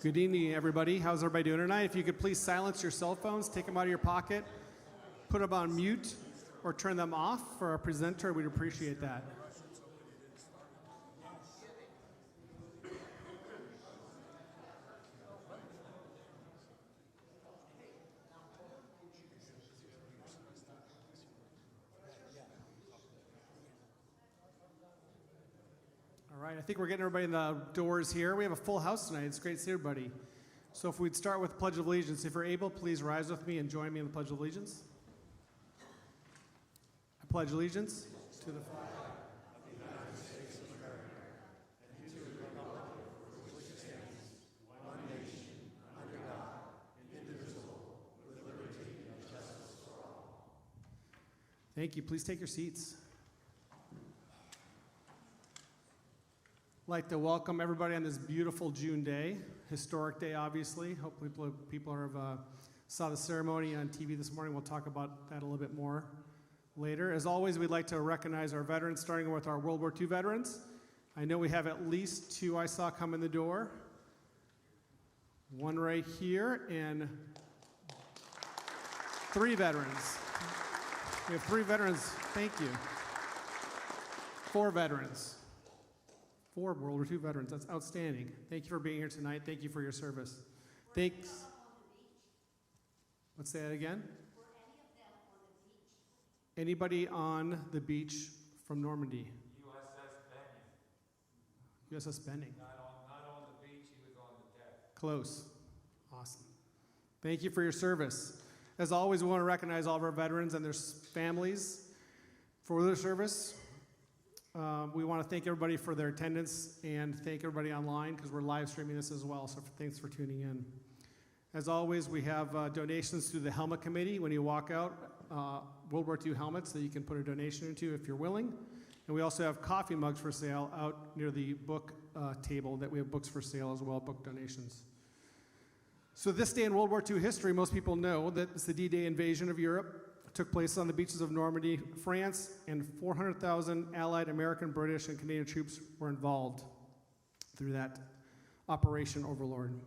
Good evening, everybody. How's everybody doing tonight? If you could please silence your cell phones, take them out of your pocket, put them on mute, or turn them off for our presenter, we'd appreciate that. All right, I think we're getting everybody in the doors here. We have a full house tonight. It's great to see everybody. So if we'd start with Pledge of Allegiance. If you're able, please rise with me and join me in the Pledge of Allegiance. I pledge allegiance to the flag of the United States of America and to the republic for which it stands, one nation, under God, indivisible, with liberty and justice for all. Thank you. Please take your seats. I'd like to welcome everybody on this beautiful June day, historic day, obviously. Hopefully people have saw the ceremony on TV this morning. We'll talk about that a little bit more later. As always, we'd like to recognize our veterans, starting with our World War II veterans. I know we have at least two I saw come in the door. One right here, and three veterans. We have three veterans. Thank you. Four veterans. Four World War II veterans. That's outstanding. Thank you for being here tonight. Thank you for your service. Thanks. Let's say that again. Were any of them on the beach? Anybody on the beach from Normandy? USS Benning. Not on the beach. He was on the deck. Close. Awesome. Thank you for your service. As always, we want to recognize all of our veterans and their families for their service. We want to thank everybody for their attendance and thank everybody online because we're live streaming this as well, so thanks for tuning in. As always, we have donations through the Helmet Committee. When you walk out, World War II helmets that you can put a donation into if you're willing. And we also have coffee mugs for sale out near the book table that we have books for sale as well, book donations. So this day in World War II history, most people know that it's the D-Day invasion of Europe. Took place on the beaches of Normandy, France, and 400,000 Allied American, British, and Canadian troops were involved through that Operation Overlord.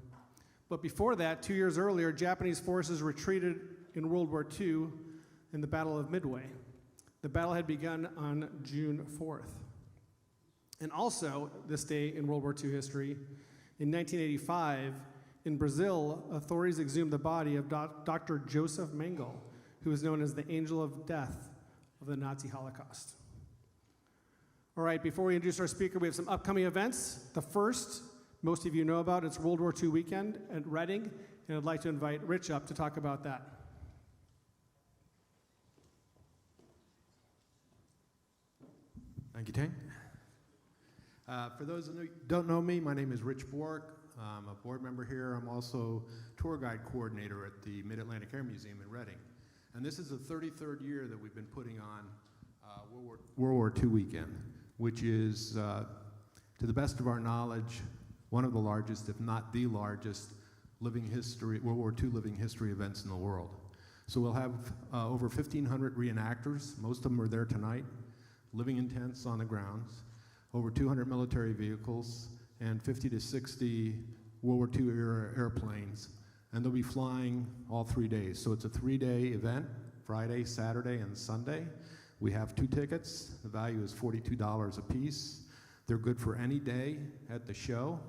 But before that, 2 years earlier, Japanese forces retreated in World War II in the Battle of Midway. The battle had begun on June 4th. And also, this day in World War II history, in 1985, in Brazil, authorities exhumed the body of Dr. Joseph Mengele, who is known as the Angel of Death of the Nazi Holocaust. All right, before we introduce our speaker, we have some upcoming events. The first, most of you know about, it's World War II weekend at Reading, and I'd like to invite Rich up to talk about that. Thank you, Tank. For those who don't know me, my name is Rich Bork. I'm a board member here. I'm also tour guide coordinator at the Mid-Atlantic Air Museum in Reading. And this is the 33rd year that we've been putting on World War II weekend, which is, to the best of our knowledge, one of the largest, if not the largest, World War II living history events in the world. So we'll have over 1,500 reenactors. Most of them are there tonight, living in tents on the grounds, over 200 military vehicles, and 50 to 60 World War II era airplanes. And they'll be flying all 3 days. So it's a 3-day event, Friday, Saturday, and Sunday. We have 2 tickets. The value is $42 a piece. They're good for any day at the show.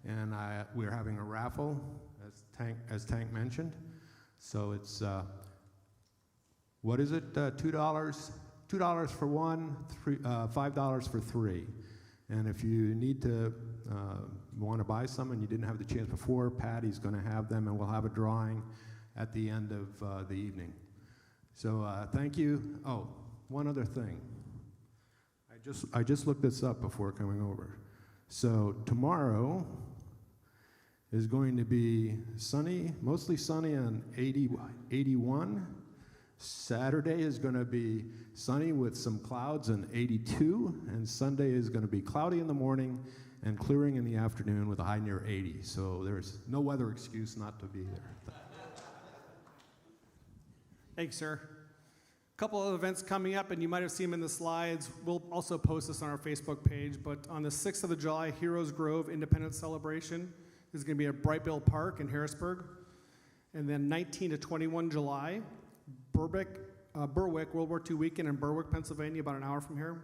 And we're having a raffle, as Tank mentioned. So it's, what is it, $2 for one, $5 for 3. And if you need to want to buy some and you didn't have the chance before, Patty's going to have them, and we'll have a drawing at the end of the evening. So thank you. Oh, one other thing. I just looked this up before coming over. So tomorrow is going to be sunny, mostly sunny and 81. Saturday is going to be sunny with some clouds and 82, and Sunday is going to be cloudy in the morning and clearing in the afternoon with a high near 80. So there's no weather excuse not to be there. Thanks, sir. A couple of events coming up, and you might have seen them in the slides. We'll also post this on our Facebook page, but on the 6th of July, Heroes Grove Independence Celebration is going to be at Brightbill Park in Harrisburg. And then 19 to 21 July, Berwick World War II weekend in Berwick, Pennsylvania, about an hour from here.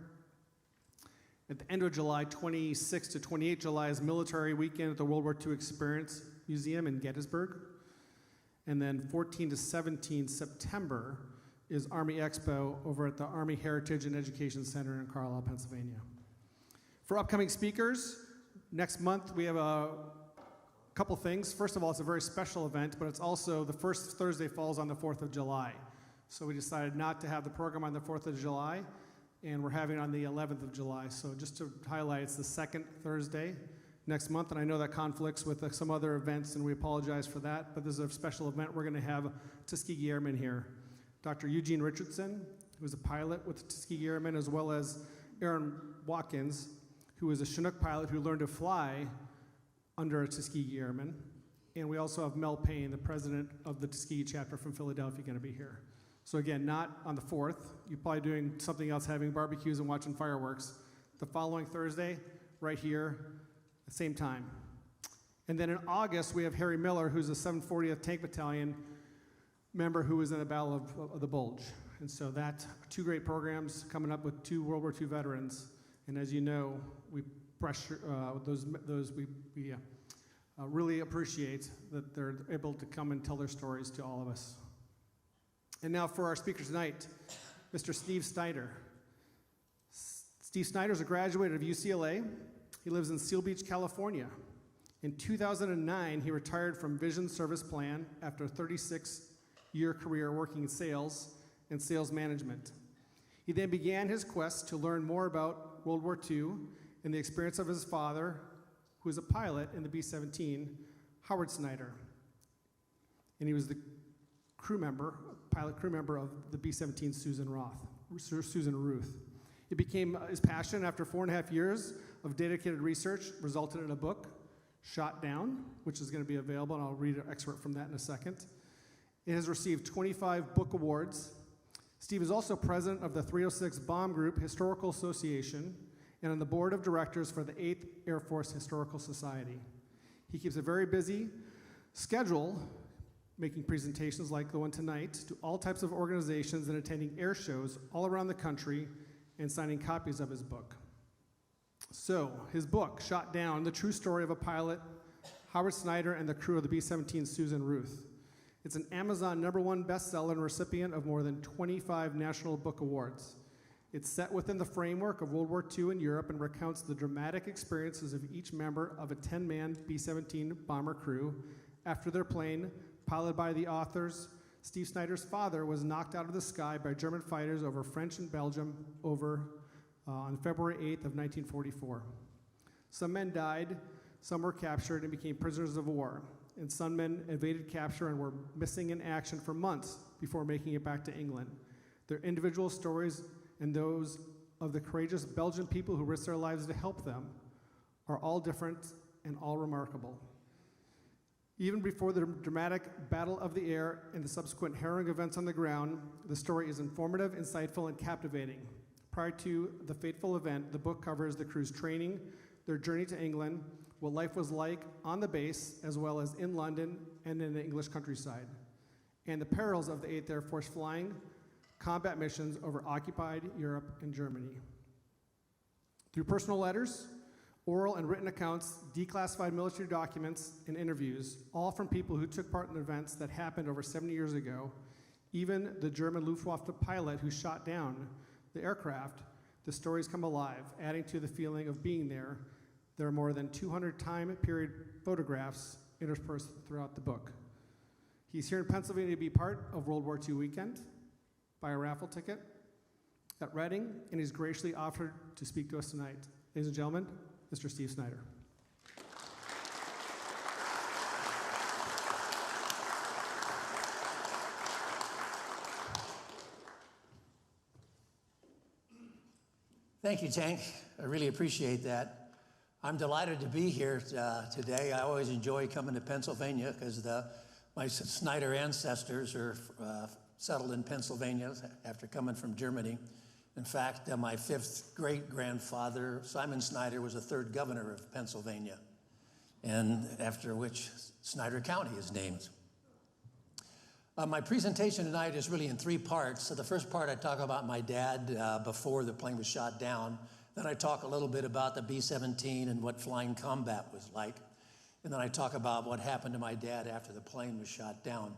At the end of July, 26 to 28 July is military weekend at the World War II Experience Museum in Gettysburg. And then 14 to 17 September is Army Expo over at the Army Heritage and Education Center in Carlisle, Pennsylvania. For upcoming speakers, next month we have a couple things. First of all, it's a very special event, but it's also the first Thursday falls on the 4th of July. So we decided not to have the program on the 4th of July, and we're having it on the 11th of July. So just to highlight, it's the second Thursday next month, and I know that conflicts with some other events, and we apologize for that, but this is a special event. We're going to have Tuskegee Airmen here. Dr. Eugene Richardson, who is a pilot with Tuskegee Airmen, as well as Aaron Watkins, who is a Chinook pilot who learned to fly under a Tuskegee Airman. And we also have Mel Payne, the president of the Tuskegee chapter from Philadelphia, going to be here. So again, not on the 4th. You're probably doing something else, having barbecues and watching fireworks. The following Thursday, right here, at the same time. And then in August, we have Harry Miller, who's a 740th Tank Battalion member who was in the Battle of the Bulge. And so that, two great programs coming up with two World War II veterans. And as you know, we pressure we really appreciate that they're able to come and tell their stories to all of us. And now for our speaker tonight, Mr. Steve Snyder. Steve Snyder is a graduate of UCLA. He lives in Seal Beach, California. In 2009, he retired from Vision Service Plan after a 36-year career working in sales and sales management. He then began his quest to learn more about World War II and the experience of his father, who was a pilot in the B-17, Howard Snyder. And he was the pilot crew member of the B-17 Susan Ruth. It became his passion after 4.5 years of dedicated research, resulted in a book, Shot Down, which is going to be available, and I'll read an excerpt from that in a second. It has received 25 book awards. Steve is also president of the 306 Bomb Group Historical Association and on the board of directors for the 8th Air Force Historical Society. He keeps a very busy schedule, making presentations like the one tonight to all types of organizations and attending air shows all around the country and signing copies of his book. So, his book, Shot Down, the true story of a pilot, Howard Snyder, and the crew of the B-17 Susan Ruth. It's an Amazon #1 bestseller and recipient of more than 25 National Book Awards. It's set within the framework of World War II in Europe and recounts the dramatic experiences of each member of a 10-man B-17 bomber crew after their plane, piloted by the authors. Steve Snyder's father was knocked out of the sky by German fighters over French and Belgium on February 8th of 1944. Some men died, some were captured and became prisoners of war, and some men evaded capture and were missing in action for months before making it back to England. Their individual stories and those of the courageous Belgian people who risked their lives to help them are all different and all remarkable. Even before the dramatic Battle of the Air and the subsequent harrowing events on the ground, the story is informative, insightful, and captivating. Prior to the fateful event, the book covers the crew's training, their journey to England, what life was like on the base, as well as in London and in the English countryside, and the perils of the 8th Air Force flying combat missions over occupied Europe and Germany. Through personal letters, oral and written accounts, declassified military documents, and interviews, all from people who took part in events that happened over 70 years ago, even the German Luftwaffe pilot who shot down the aircraft, the stories come alive, adding to the feeling of being there. There are more than 200 time period photographs interspersed throughout the book. He's here in Pennsylvania to be part of World War II weekend, buy a raffle ticket at Reading, and he's graciously offered to speak to us tonight. Ladies and gentlemen, Mr. Steve Snyder. Thank you, Tank. I really appreciate that. I'm delighted to be here today. I always enjoy coming to Pennsylvania because my Snyder ancestors are settled in Pennsylvania after coming from Germany. In fact, my 5th great-grandfather, Simon Snyder, was the 3rd governor of Pennsylvania. and after which Snyder County is named. My presentation tonight is really in three parts. So the first part, I talk about my dad before the plane was shot down. Then I talk a little bit about the B-17 and what flying combat was like. And then I talk about what happened to my dad after the plane was shot down.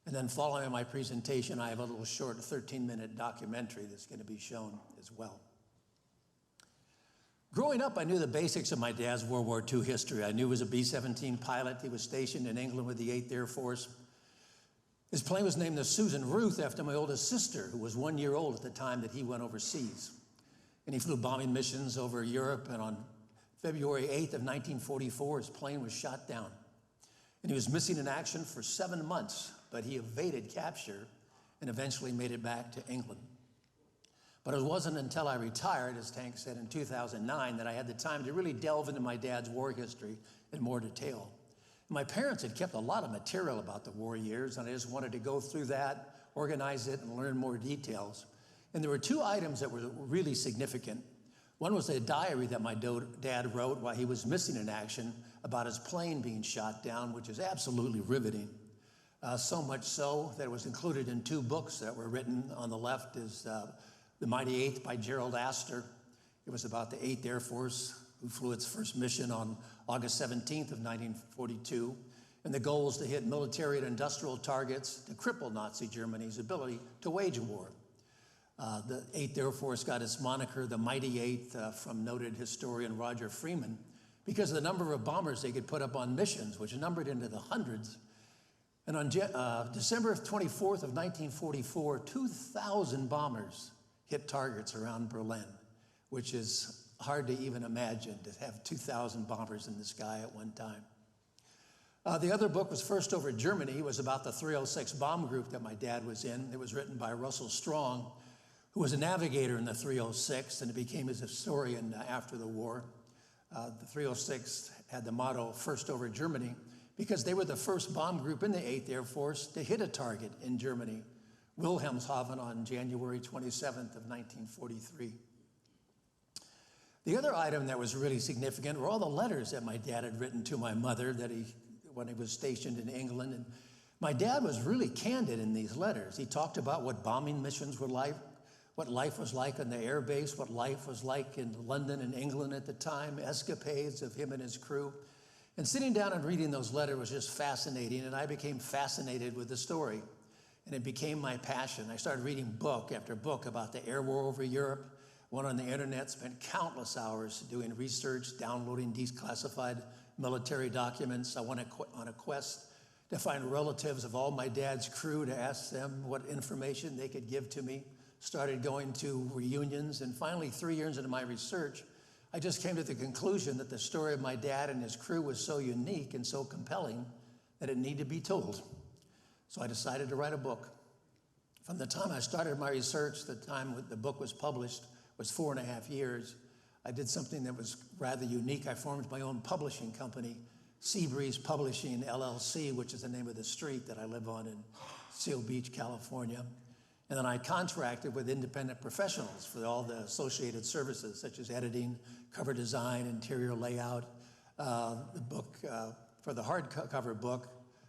And then following my presentation, I have a little short 13-minute documentary that's going to be shown as well. Growing up, I knew the basics of my dad's World War II history. I knew he was a B-17 pilot. He was stationed in England with the 8th Air Force. His plane was named the Susan Ruth after my oldest sister, who was 1 year old at the time that he went overseas. And he flew bombing missions over Europe, and on February 8th of 1944, his plane was shot down. And he was missing in action for 7 months, but he evaded capture and eventually made it back to England. But it wasn't until I retired, as Tank said, in 2009, that I had the time to really delve into my dad's war history in more detail. My parents had kept a lot of material about the war years, and I just wanted to go through that, organize it, and learn more details. And there were two items that were really significant. One was a diary that my dad wrote while he was missing in action about his plane being shot down, which is absolutely riveting. So much so that it was included in two books that were written. On the left is The Mighty Eighth by Gerald Astor. It was about the 8th Air Force, who flew its first mission on August 17th of 1942. And the goal was to hit military and industrial targets to cripple Nazi Germany's ability to wage a war. The 8th Air Force got its moniker, the Mighty Eighth, from noted historian Roger Freeman, because of the number of bombers they could put up on missions, which numbered into the hundreds. And on December 24th of 1944, 2,000 bombers hit targets around Berlin, which is hard to even imagine, to have 2,000 bombers in the sky at one time. The other book was First Over Germany. It was about the 306 bomb group that my dad was in. It was written by Russell Strong, who was a navigator in the 306, and became his historian after the war. The 306 had the motto, First Over Germany, because they were the first bomb group in the 8th Air Force to hit a target in Germany, Wilhelmshaven, on January 27th of 1943. The other item that was really significant were all the letters that my dad had written to my mother when he was stationed in England. And my dad was really candid in these letters. He talked about what bombing missions were like, what life was like on the air base, what life was like in London and England at the time, escapades of him and his crew. And sitting down and reading those letters was just fascinating, and I became fascinated with the story. And it became my passion. I started reading book after book about the air war over Europe. Went on the internet, spent countless hours doing research, downloading declassified military documents. I went on a quest to find relatives of all my dad's crew to ask them what information they could give to me. Started going to reunions, and finally, 3 years into my research, I just came to the conclusion that the story of my dad and his crew was so unique and so compelling that it needed to be told. So I decided to write a book. From the time I started my research, the time the book was published, was 4.5 years. I did something that was rather unique. I formed my own publishing company, Seabreeze Publishing, LLC, which is the name of the street that I live on in Seal Beach, California. And then I contracted with independent professionals for all the associated services, such as editing, cover design, interior layout. The book, for the hardcover book,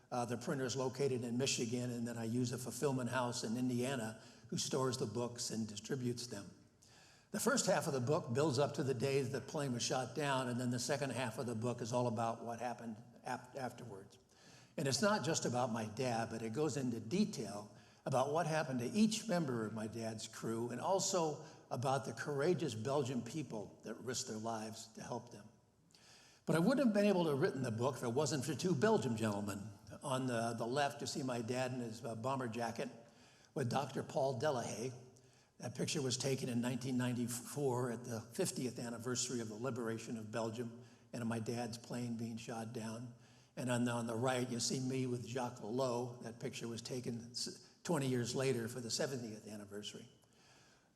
the printer is located in Michigan, and then I use a fulfillment house in Indiana who stores the books and distributes them. The first half of the book builds up to the day that the plane was shot down, and then the second half of the book is all about what happened afterwards. And it's not just about my dad, but it goes into detail about what happened to each member of my dad's crew, and also about the courageous Belgian people that risked their lives to help them. But I wouldn't have been able to have written the book if it wasn't for two Belgian gentlemen. On the left, you see my dad in his bomber jacket with Dr. Paul Delahaye. That picture was taken in 1994 at the 50th anniversary of the liberation of Belgium and of my dad's plane being shot down. And on the right, you see me with Jacques Lelot. That picture was taken 20 years later for the 70th anniversary.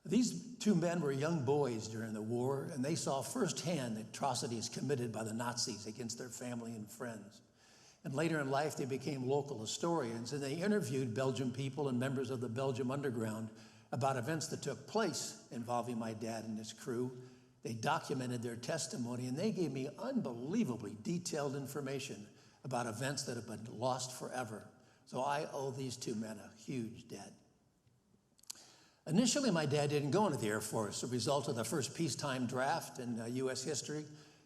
These two men were young boys during the war, and they saw firsthand the atrocities committed by the Nazis against their family and friends. And later in life, they became local historians, and they interviewed Belgian people and members of the Belgium underground about events that took place involving my dad and his crew. They documented their testimony, and they gave me unbelievably detailed information about events that have been lost forever. So I owe these two men a huge debt. Initially, my dad didn't go into the Air Force, a result of the first peacetime draft in U.S. history,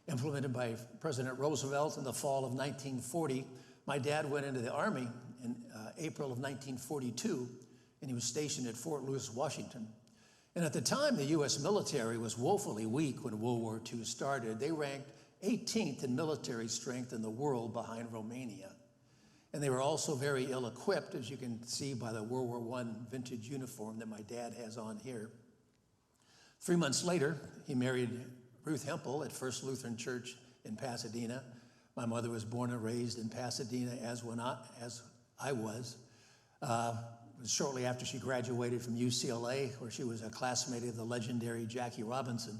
implemented by President Roosevelt in the fall of 1940. My dad went into the Army in April of 1942, and he was stationed at Fort Lewis, Washington. And at the time, the U.S. military was woefully weak when World War II started. They ranked 18th in military strength in the world behind Romania. And they were also very ill-equipped, as you can see by the World War I vintage uniform that my dad has on here. 3 months later, he married Ruth Hempel at First Lutheran Church in Pasadena. My mother was born and raised in Pasadena as I was. It was shortly after she graduated from UCLA, where she was a classmate of the legendary Jackie Robinson.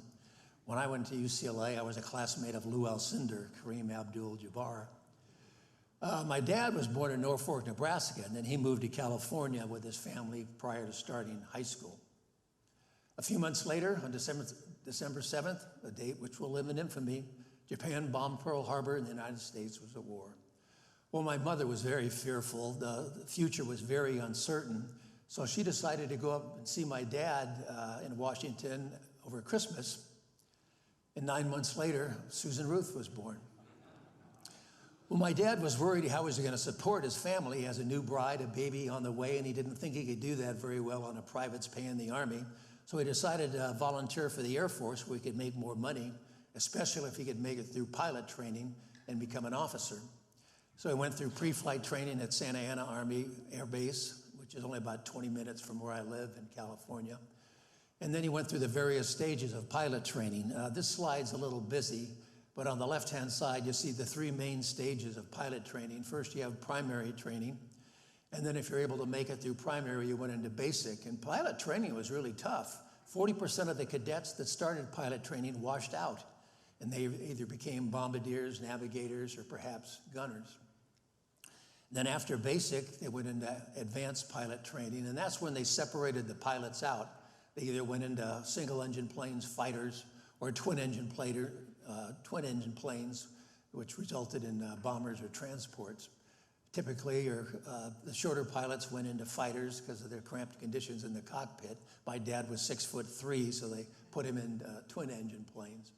When I went to UCLA, I was a classmate of Lou Alcindor, Kareem Abdul-Jabbar. My dad was born in Norfolk, Nebraska, and then he moved to California with his family prior to starting high school. A few months later, on December 7th, a date which will live in infamy, Japan bombed Pearl Harbor and the United States was at war. Well, my mother was very fearful. The future was very uncertain. So she decided to go up and see my dad in Washington over Christmas. And 9 months later, Susan Ruth was born. Well, my dad was worried how was he going to support his family. He has a new bride, a baby on the way, and he didn't think he could do that very well on a private's pay in the Army. So he decided to volunteer for the Air Force where he could make more money, especially if he could make it through pilot training and become an officer. So he went through pre-flight training at Santa Ana Army Air Base, which is only about 20 minutes from where I live in California. And then he went through the various stages of pilot training. This slide's a little busy, but on the left-hand side, you see the three main stages of pilot training. First, you have primary training. And then if you're able to make it through primary, you went into basic. And pilot training was really tough. 40% of the cadets that started pilot training washed out. And they either became bombardiers, navigators, or perhaps gunners. Then after basic, they went into advanced pilot training. And that's when they separated the pilots out. They either went into single-engine planes, fighters, or twin-engine planes, which resulted in bombers or transports. Typically, the shorter pilots went into fighters because of their cramped conditions in the cockpit. My dad was 6'3", so they put him in twin-engine planes.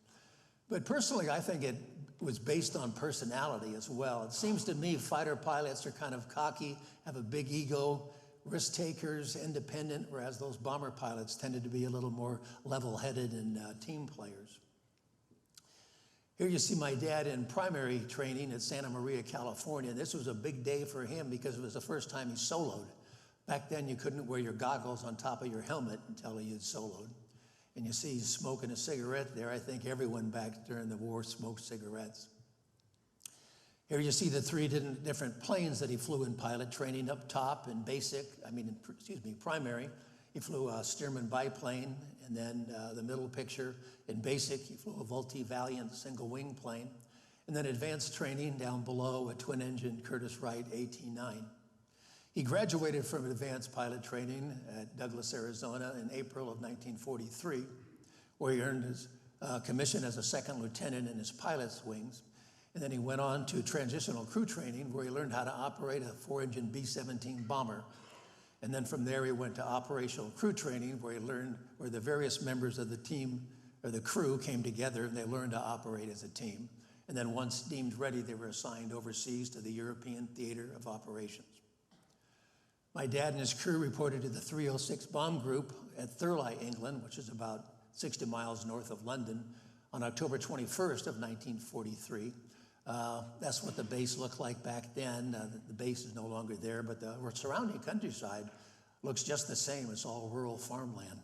But personally, I think it was based on personality as well. It seems to me fighter pilots are kind of cocky, have a big ego, risk takers, independent, whereas those bomber pilots tended to be a little more level-headed and team players. Here you see my dad in primary training at Santa Maria, California. This was a big day for him because it was the first time he soloed. Back then, you couldn't wear your goggles on top of your helmet until he had soloed. And you see he's smoking a cigarette there. I think everyone back during the war smoked cigarettes. Here you see the three different planes that he flew in pilot training. Up top in primary, he flew a Stearman biplane, and then the middle picture in basic, he flew a Vultee-Valiant single-wing plane, and then advanced training down below a twin-engine Curtiss-Wright AT-9. He graduated from advanced pilot training at Douglas, Arizona in April of 1943, where he earned his commission as a second lieutenant in his pilot's wings. And then he went on to transitional crew training, where he learned how to operate a 4-engine B-17 bomber. And then from there, he went to operational crew training, where he learned where the various members of the team or the crew came together and they learned to operate as a team. And then once deemed ready, they were assigned overseas to the European Theater of Operations. My dad and his crew reported to the 306 Bomb Group at Thurley, England, which is about 60 miles north of London, on October 21st of 1943. That's what the base looked like back then. The base is no longer there, but the surrounding countryside looks just the same. It's all rural farmland.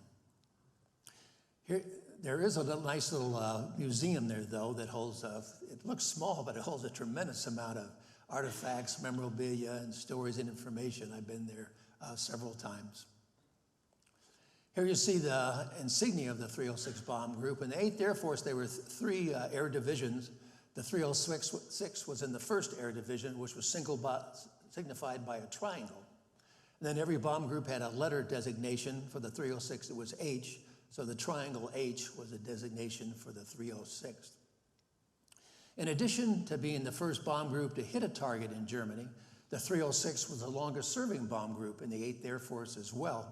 Here, there is a nice little museum there, though, that holds, it looks small, but it holds a tremendous amount of artifacts, memorabilia, and stories and information. I've been there several times. Here you see the insignia of the 306 Bomb Group. In the 8th Air Force, there were three air divisions. The 306 was in the 1st Air Division, which was signified by a triangle. And then every bomb group had a letter designation. For the 306, it was H, So the triangle H was a designation for the 306th. In addition to being the first bomb group to hit a target in Germany, the 306 was the longest serving bomb group in the 8th Air Force as well.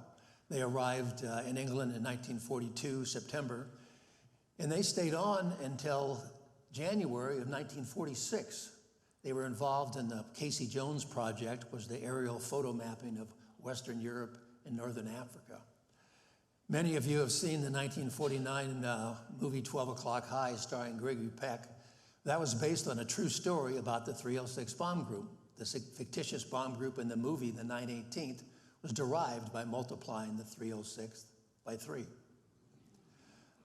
They arrived in England in 1942, September, and they stayed on until January of 1946. They were involved in the Casey Jones project, was the aerial photo mapping of Western Europe and Northern Africa. Many of you have seen the 1949 movie 12 O'Clock High starring Gregory Peck. That was based on a true story about the 306 bomb group. The fictitious bomb group in the movie, the 9/18th, was derived by multiplying the 306 by 3.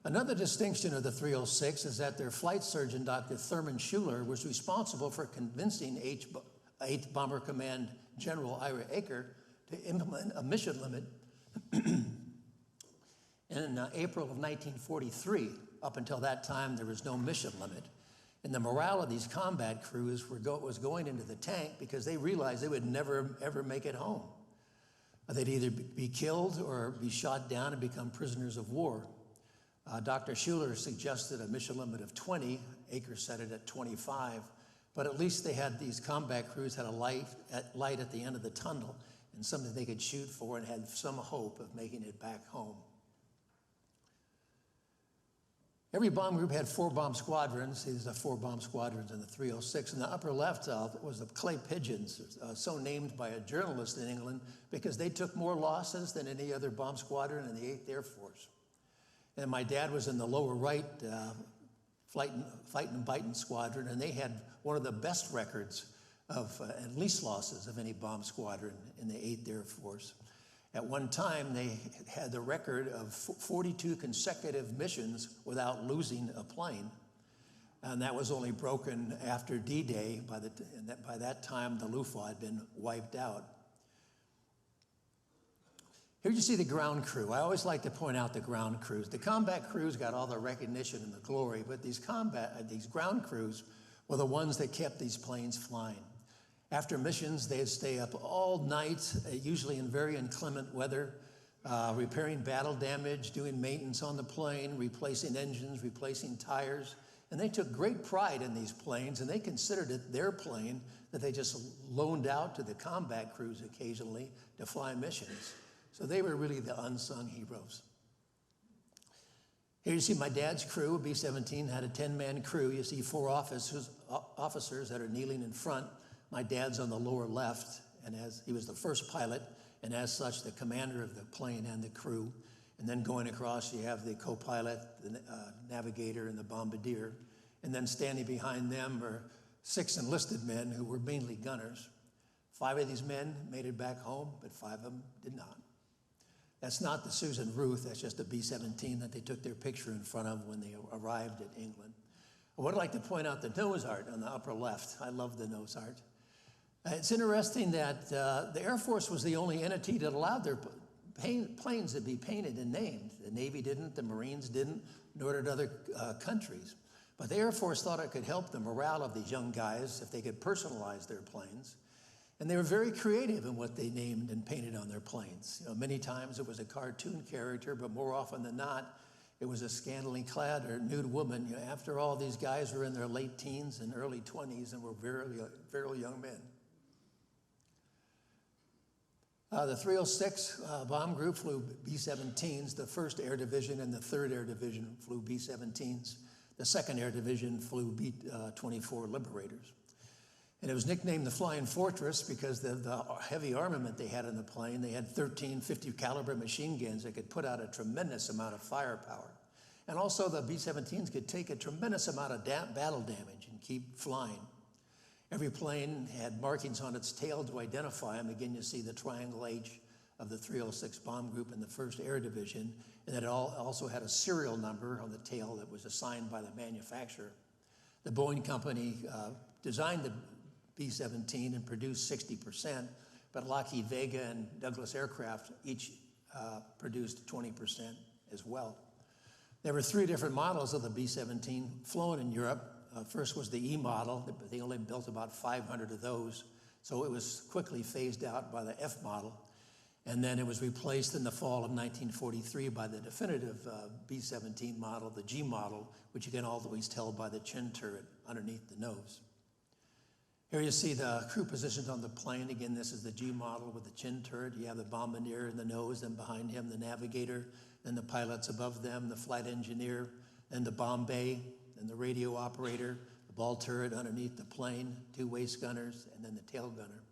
Another distinction of the 306 is that their flight surgeon, Dr. Thurman Schuler, was responsible for convincing 8th Bomber Command General Ira Aker to implement a mission limit in April of 1943. Up until that time, there was no mission limit. And the morale of these combat crews was going into the tank because they realized they would never, ever make it home. They'd either be killed or be shot down and become prisoners of war. Dr. Schuler suggested a mission limit of 20. Aker set it at 25. But at least they had these combat crews had a light at the end of the tunnel and something they could shoot for and had some hope of making it back home. Every bomb group had 4 bomb squadrons. These are 4 bomb squadrons in the 306. In the upper left was the clay pigeons, so named by a journalist in England because they took more losses than any other bomb squadron in the 8th Air Force. And my dad was in the lower right fighting and biting squadron, and they had one of the best records of and least losses of any bomb squadron in the 8th Air Force. At one time, they had the record of 42 consecutive missions without losing a plane. And that was only broken after D-Day. By that time, the Luftwaffe had been wiped out. Here you see the ground crew. I always like to point out the ground crews. The combat crews got all the recognition and the glory, but these ground crews were the ones that kept these planes flying. After missions, they'd stay up all night, usually in very inclement weather, repairing battle damage, doing maintenance on the plane, replacing engines, replacing tires. And they took great pride in these planes, and they considered it their plane that they just loaned out to the combat crews occasionally to fly missions. So they were really the unsung heroes. Here you see my dad's crew. B-17 had a 10-man crew. You see 4 officers that are kneeling in front. My dad's on the lower left, and he was the first pilot, and as such, the commander of the plane and the crew. And then going across, you have the co-pilot, the navigator, and the bombardier. And then standing behind them are 6 enlisted men who were mainly gunners. 5 of these men made it back home, but 5 of them did not. That's not the Susan Ruth, that's just a B-17 that they took their picture in front of when they arrived at England. I would like to point out the nose art on the upper left. I love the nose art. It's interesting that the Air Force was the only entity that allowed their planes to be painted and named. The Navy didn't, the Marines didn't, nor did other countries. But the Air Force thought it could help the morale of these young guys if they could personalize their planes. And they were very creative in what they named and painted on their planes. Many times it was a cartoon character, but more often than not, it was a scantily clad or nude woman. After all, these guys were in their late teens and early 20s and were very, very young men. The 306 bomb group flew B-17s. The 1st Air Division and the 3rd Air Division flew B-17s. The 2nd Air Division flew B-24 Liberators. And it was nicknamed the Flying Fortress because the heavy armament they had in the plane. They had 13 50 caliber machine guns that could put out a tremendous amount of firepower. And also the B-17s could take a tremendous amount of battle damage and keep flying. Every plane had markings on its tail to identify them. Again, you see the triangle H of the 306 bomb group in the 1st Air Division. And it also had a serial number on the tail that was assigned by the manufacturer. The Boeing company designed the B-17 and produced 60%, but Lockheed Vega and Douglas Aircraft each produced 20% as well. There were 3 different models of the B-17 flown in Europe. First was the E model, but they only built about 500 of those, so it was quickly phased out by the F model. And then it was replaced in the fall of 1943 by the definitive B-17 model, the G model, which you can always tell by the chin turret underneath the nose. Here you see the crew positions on the plane. Again, this is the G model with the chin turret. You have the bombardier in the nose, then behind him the navigator, then the pilots above them, the flight engineer, then the bomb bay, then the radio operator, the ball turret underneath the plane, 2 waist gunners, and then the tail gunner.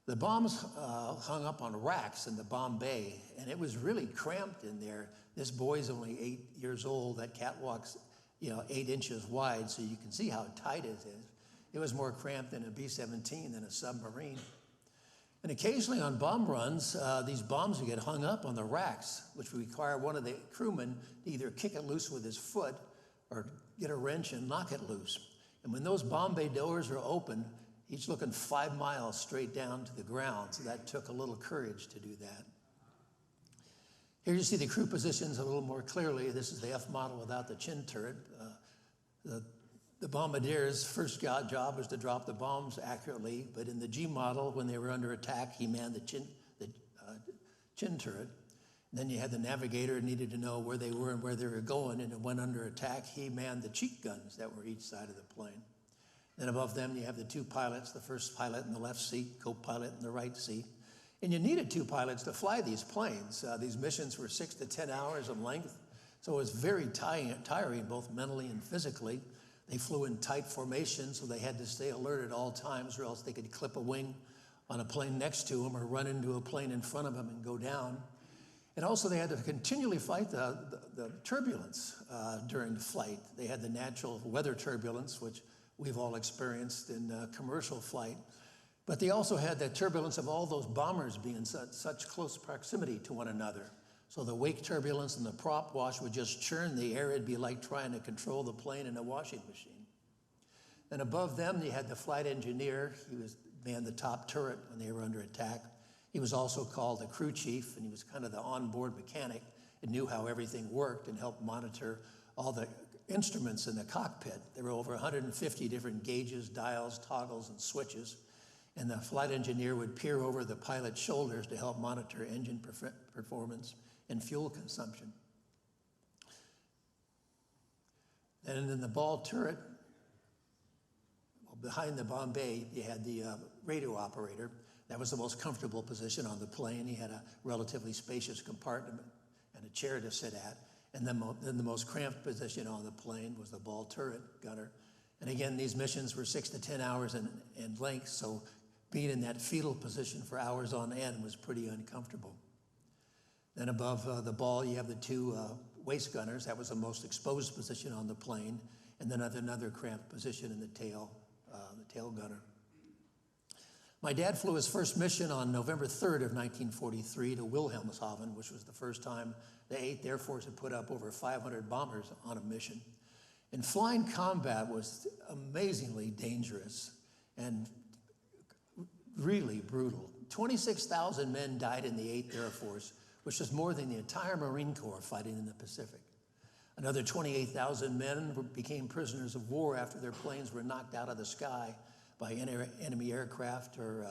The bombs hung up on racks in the bomb bay, and it was really cramped in there. This boy's only 8 years old. That catwalk's 8 inches wide, so you can see how tight it is. It was more cramped in a B-17 than a submarine. And occasionally on bomb runs, these bombs would get hung up on the racks, which would require one of the crewmen to either kick it loose with his foot or get a wrench and knock it loose. And when those bomb bay doors were open, each looking 5 miles straight down to the ground, so that took a little courage to do that. Here you see the crew positions a little more clearly. This is the F model without the chin turret. The bombardier's first job was to drop the bombs accurately, but in the G model, when they were under attack, he manned the chin turret. Then you had the navigator who needed to know where they were and where they were going, and when under attack, he manned the cheek guns that were each side of the plane. Then above them, you have the 2 pilots, the first pilot in the left seat, co-pilot in the right seat. And you needed 2 pilots to fly these planes. These missions were 6 to 10 hours in length, so it was very tiring, both mentally and physically. They flew in tight formation, so they had to stay alert at all times, or else they could clip a wing on a plane next to them or run into a plane in front of them and go down. And also they had to continually fight the turbulence during the flight. They had the natural weather turbulence, which we've all experienced in commercial flight. But they also had the turbulence of all those bombers being in such close proximity to one another. So the wake turbulence and the prop wash would just churn the air. It'd be like trying to control the plane in a washing machine. And above them, you had the flight engineer. He manned the top turret when they were under attack. He was also called the crew chief, and he was kind of the onboard mechanic and knew how everything worked and helped monitor all the instruments in the cockpit. There were over 150 different gauges, dials, toggles, and switches. And the flight engineer would peer over the pilot's shoulders to help monitor engine performance and fuel consumption. And in the ball turret, behind the bomb bay, you had the radio operator. That was the most comfortable position on the plane. He had a relatively spacious compartment and a chair to sit at. And then the most cramped position on the plane was the ball turret gunner. And again, these missions were 6 to 10 hours in length, so being in that fetal position for hours on end was pretty uncomfortable. Then above the ball, you have the 2 waist gunners. That was the most exposed position on the plane. And then another cramped position in the tail gunner. My dad flew his first mission on November 3rd of 1943 to Wilhelmshaven, which was the first time the 8th Air Force had put up over 500 bombers on a mission. And flying combat was amazingly dangerous and really brutal. 26,000 men died in the 8th Air Force, which is more than the entire Marine Corps fighting in the Pacific. Another 28,000 men became prisoners of war after their planes were knocked out of the sky by enemy aircraft or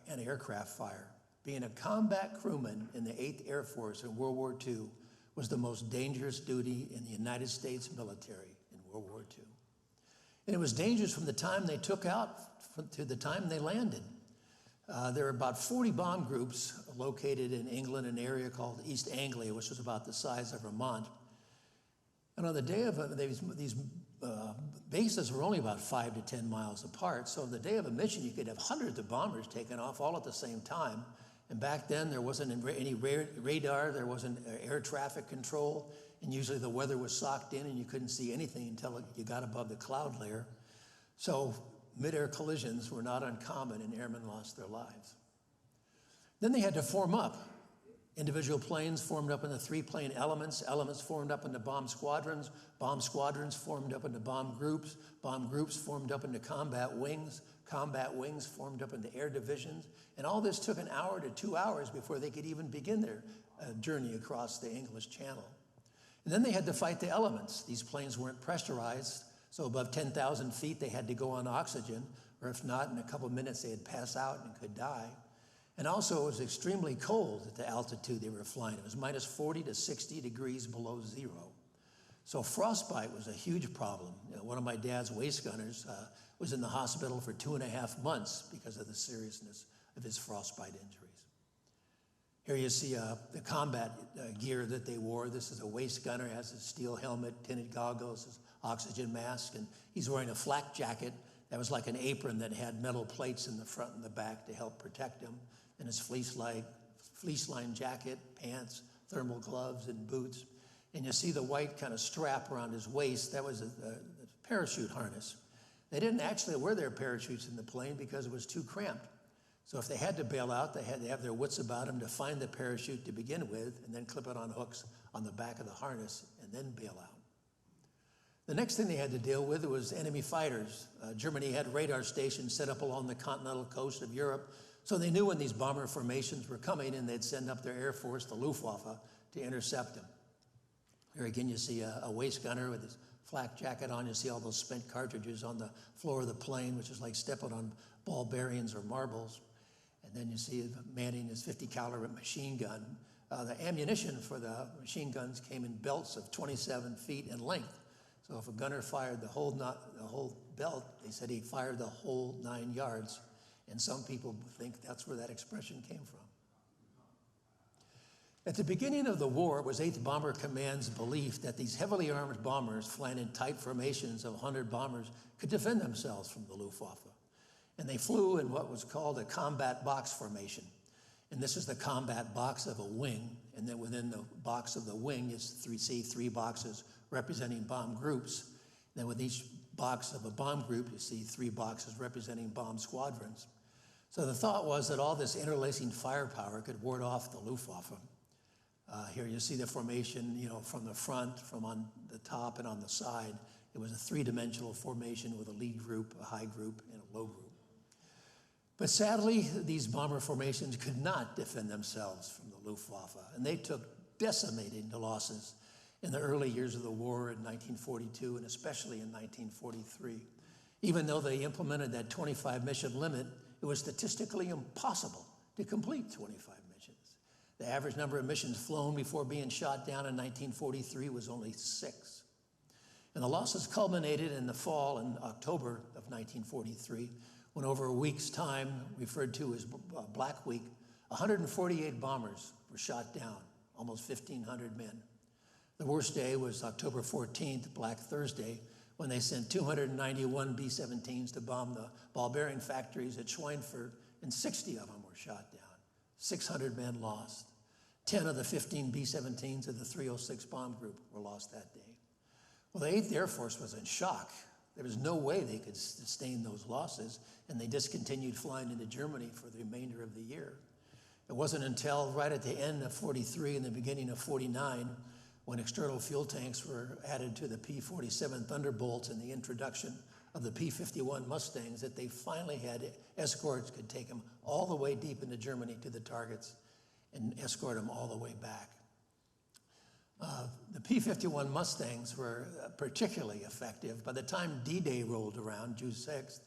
anti-aircraft fire. Being a combat crewman in the 8th Air Force in World War II was the most dangerous duty in the United States military in World War II. And it was dangerous from the time they took out to the time they landed. There were about 40 bomb groups located in England, an area called East Anglia, which was about the size of Vermont. And on the day of these bases were only about 5 to 10 miles apart. So on the day of a mission, you could have hundreds of bombers taken off all at the same time. And back then, there wasn't any radar, there wasn't air traffic control, and usually the weather was socked in and you couldn't see anything until you got above the cloud layer. So mid-air collisions were not uncommon and airmen lost their lives. Then they had to form up. Individual planes formed up into 3-plane elements. Elements formed up into bomb squadrons formed up into bomb groups formed up into combat wings formed up into air divisions. And all this took 1 hour to 2 hours before they could even begin their journey across the English Channel. And then they had to fight the elements. These planes weren't pressurized, so above 10,000 feet they had to go on oxygen, or if not, in a couple of minutes they'd pass out and could die. And also, it was extremely cold at the altitude they were flying. It was minus 40 to 60 degrees below zero. So frostbite was a huge problem. You know, one of my dad's waist gunners was in the hospital for 2.5 months because of the seriousness of his frostbite injuries. Here you see the combat gear that they wore. This is a waist gunner, has a steel helmet, tinted goggles, his oxygen mask, and he's wearing a flak jacket that was like an apron that had metal plates in the front and the back to help protect him, and his fleece-lined jacket, pants, thermal gloves, and boots. And you see the white kind of strap around his waist. That was a parachute harness. They didn't actually wear their parachutes in the plane because it was too cramped. So if they had to bail out, they had to have their wits about them to find the parachute to begin with and then clip it on hooks on the back of the harness and then bail out. The next thing they had to deal with was enemy fighters. Germany had radar stations set up along the continental coast of Europe, so they knew when these bomber formations were coming, and they'd send up their Air Force, the Luftwaffe, to intercept them. Here again, you see a waist gunner with his flak jacket on. You see all those spent cartridges on the floor of the plane, which is like stepping on ball bearings or marbles. And then you see him manning his 50 caliber machine gun. The ammunition for the machine guns came in belts of 27 feet in length. So if a gunner fired the whole belt, they said he fired the whole 9 yards. And some people think that's where that expression came from. At the beginning of the war, it was 8th Bomber Command's belief that these heavily armed bombers flying in tight formations of 100 bombers could defend themselves from the Luftwaffe. And they flew in what was called a combat box formation. And this is the combat box of a wing. And then within the box of the wing, you see 3 boxes representing bomb groups. Then with each box of a bomb group, you see 3 boxes representing bomb squadrons. So the thought was that all this interlacing firepower could ward off the Luftwaffe. Here you see the formation, you know, from the front, from on the top and on the side. It was a 3-dimensional formation with a lead group, a high group, and a low group. But sadly, these bomber formations could not defend themselves from the Luftwaffe, and they took decimating losses in the early years of the war in 1942 and especially in 1943. Even though they implemented that 25 mission limit, it was statistically impossible to complete 25 missions. The average number of missions flown before being shot down in 1943 was only 6. And the losses culminated in the fall in October of 1943, when over a week's time, referred to as Black Week, 148 bombers were shot down, almost 1,500 men. The worst day was October 14th, Black Thursday, when they sent 291 B-17s to bomb the ball bearing factories at Schweinfurt, and 60 of them were shot down. 600 men lost. 10 of the 15 B-17s of the 306 bomb group were lost that day. Well, the 8th Air Force was in shock. There was no way they could sustain those losses, and they discontinued flying into Germany for the remainder of the year. It wasn't until right at the end of 43 and the beginning of 49 when external fuel tanks were added to the P-47 Thunderbolts and the introduction of the P-51 Mustangs that they finally had escorts could take them all the way deep into Germany to the targets and escort them all the way back. The P-51 Mustangs were particularly effective. By the time D-Day rolled around, June 6th,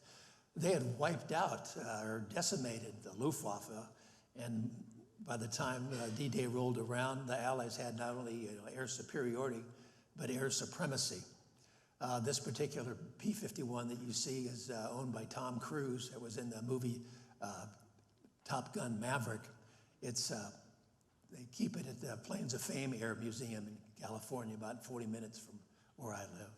they had wiped out or decimated the Luftwaffe. And by the time D-Day rolled around, the Allies had not only air superiority, but air supremacy. This particular P-51 that you see is owned by Tom Cruise. It was in the movie Top Gun Maverick. They keep it at the Planes of Fame Air Museum in California, about 40 minutes from where I live.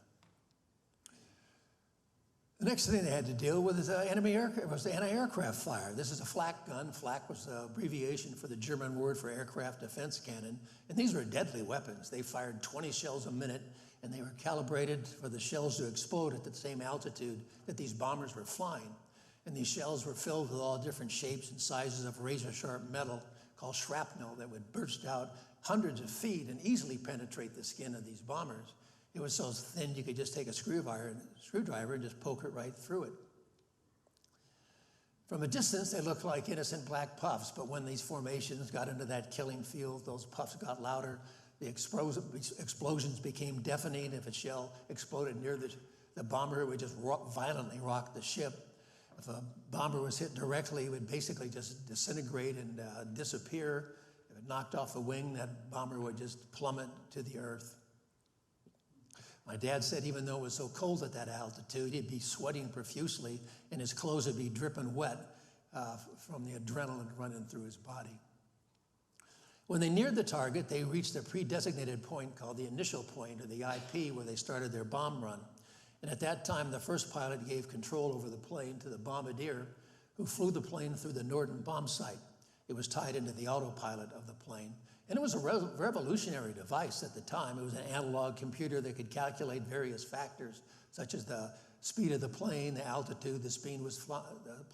The next thing they had to deal with is anti-aircraft fire. This is a flak gun. Flak was the abbreviation for the German word for aircraft defense cannon. And these were deadly weapons. They fired 20 shells a minute, and they were calibrated for the shells to explode at the same altitude that these bombers were flying. And these shells were filled with all different shapes and sizes of razor-sharp metal called shrapnel that would burst out hundreds of feet and easily penetrate the skin of these bombers. It was so thin you could just take a screwdriver and just poke it right through it. From a distance, they looked like innocent black puffs, but when these formations got into that killing field, those puffs got louder. The explosions became deafening. If a shell exploded near the bomber, it would just violently rock the ship. If a bomber was hit directly, it would basically just disintegrate and disappear. If it knocked off a wing, that bomber would just plummet to the earth. My dad said even though it was so cold at that altitude, he'd be sweating profusely and his clothes would be dripping wet from the adrenaline running through his body. When they neared the target, they reached a pre-designated point called the initial point, or the IP, where they started their bomb run. And at that time, the first pilot gave control over the plane to the bombardier, who flew the plane through the Norden bomb site. It was tied into the autopilot of the plane. And it was a revolutionary device at the time. It was an analog computer that could calculate various factors, such as the speed of the plane, the altitude, the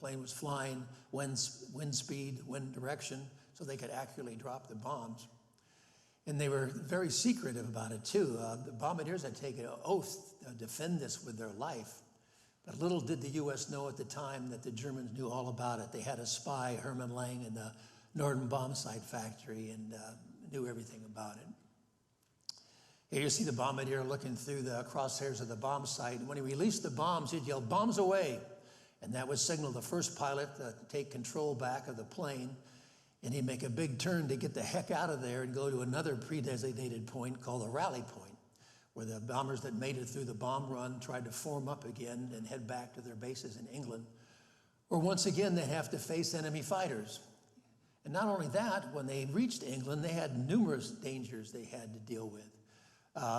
plane was flying, wind speed, wind direction, so they could accurately drop the bombs. And they were very secretive about it too. The bombardiers had taken an oath to defend this with their life. But little did the U.S. know at the time that the Germans knew all about it. They had a spy, Hermann Lang, in the Norden bomb site factory and knew everything about it. Here you see the bombardier looking through the crosshairs of the bomb site. And when he released the bombs, he'd yell, "Bombs away!" And that would signal the first pilot to take control back of the plane. And he'd make a big turn to get the heck out of there and go to another pre-designated point called the rally point, where the bombers that made it through the bomb run tried to form up again and head back to their bases in England. Or once again, they'd have to face enemy fighters. And not only that, when they reached England, they had numerous dangers they had to deal with.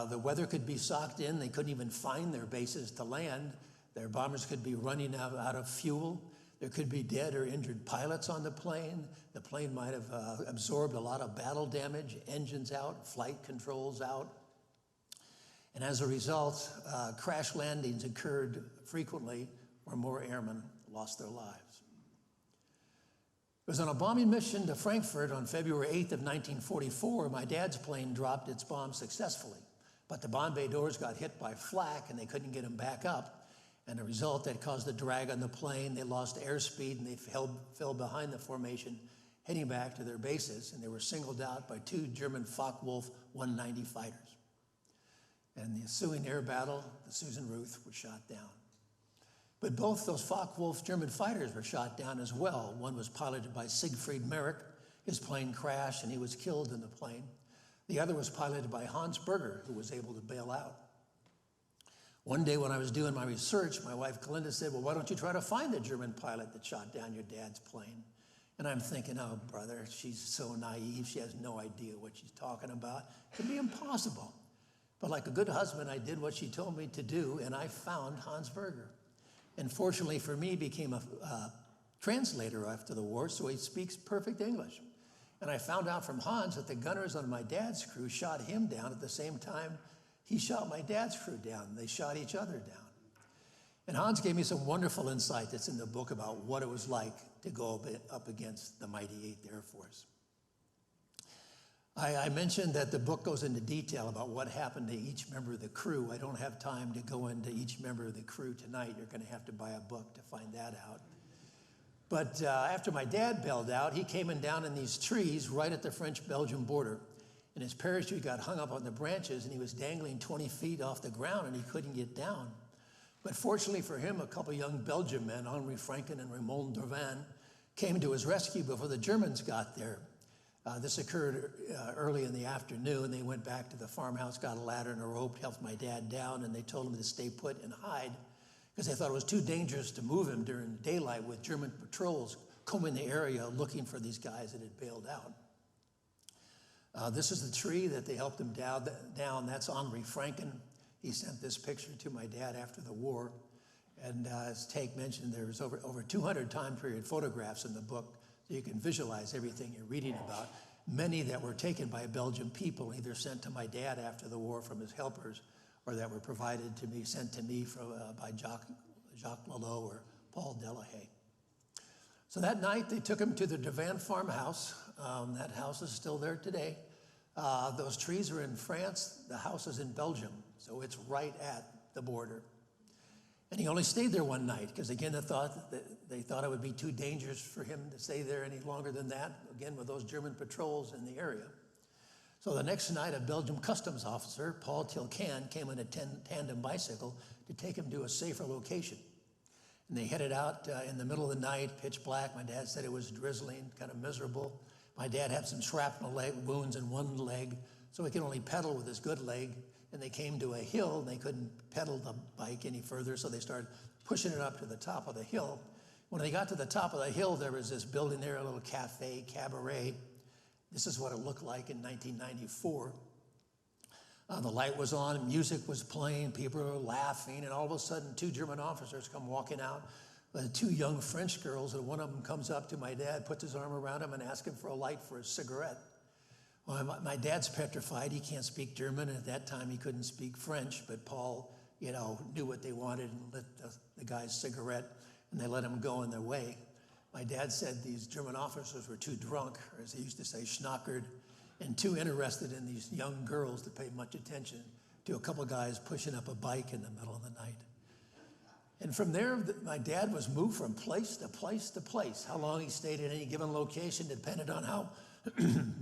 The weather could be socked in. They couldn't even find their bases to land. Their bombers could be running out of fuel. There could be dead or injured pilots on the plane. The plane might have absorbed a lot of battle damage, engines out, flight controls out. And as a result, crash landings occurred frequently where more airmen lost their lives. It was on a bombing mission to Frankfurt on February 8th of 1944. My dad's plane dropped its bomb successfully, but the bomb bay doors got hit by flak and they couldn't get them back up. And the result, that caused a drag on the plane. They lost airspeed and they fell behind the formation, heading back to their bases. And they were singled out by two German Focke-Wulf 190 fighters. And the ensuing air battle, the Susan Ruth, was shot down. But both those Focke-Wulf German fighters were shot down as well. One was piloted by Siegfried Merrick. His plane crashed and he was killed in the plane. The other was piloted by Hans Berger, who was able to bail out. One day when I was doing my research, my wife Glinda said, "Well, why don't you try to find the German pilot that shot down your dad's plane?" And I'm thinking, oh, brother, she's so naive. She has no idea what she's talking about. It could be impossible. But like a good husband, I did what she told me to do, and I found Hans Berger. And fortunately for me, became a translator after the war, so he speaks perfect English. And I found out from Hans that the gunners on my dad's crew shot him down at the same time he shot my dad's crew down. They shot each other down. And Hans gave me some wonderful insight that's in the book about what it was like to go up against the mighty 8th Air Force. I mentioned that the book goes into detail about what happened to each member of the crew. I don't have time to go into each member of the crew tonight. You're going to have to buy a book to find that out. But after my dad bailed out, he came in down in these trees right at the French-Belgian border. And his parachute got hung up on the branches, and he was dangling 20 feet off the ground, and he couldn't get down. But fortunately for him, a couple young Belgian men, Henri Franken and Raymond Dervan, came to his rescue before the Germans got there. This occurred early in the afternoon. They went back to the farmhouse, got a ladder and a rope, helped my dad down, and they told him to stay put and hide because they thought it was too dangerous to move him during daylight with German patrols combing the area looking for these guys that had bailed out. This is the tree that they helped him down. That's Henri Franken. He sent this picture to my dad after the war. And as Tank mentioned, there's over 200 time period photographs in the book, so you can visualize everything you're reading about. Many that were taken by Belgian people, either sent to my dad after the war from his helpers, or that were provided to me, sent to me by Jacques Lelot or Paul Delahaye. So that night, they took him to the Dervan farmhouse. That house is still there today. Those trees are in France. The house is in Belgium, so it's right at the border. And he only stayed there one night because, again, they thought it would be too dangerous for him to stay there any longer than that, again, with those German patrols in the area. So the next night, a Belgian customs officer, Paul Tilcan, came on a tandem bicycle to take him to a safer location. and they headed out in the middle of the night, pitch black. My dad said it was drizzling, kind of miserable. My dad had some shrapnel wounds in one leg, so he could only pedal with his good leg. And they came to a hill, and they couldn't pedal the bike any further, so they started pushing it up to the top of the hill. When they got to the top of the hill, there was this building there, a little cafe, cabaret. This is what it looked like in 1994. The light was on, music was playing, people were laughing, and all of a sudden, two German officers come walking out with two young French girls, and one of them comes up to my dad, puts his arm around him, and asks him for a light for a cigarette. Well, my dad's petrified. He can't speak German, and at that time, he couldn't speak French, but Paul, knew what they wanted and lit the guy's cigarette, and they let him go on their way. My dad said these German officers were too drunk, or as they used to say, schnockered, and too interested in these young girls to pay much attention to a couple guys pushing up a bike in the middle of the night. And from there, my dad was moved from place to place to place. How long he stayed at any given location depended on how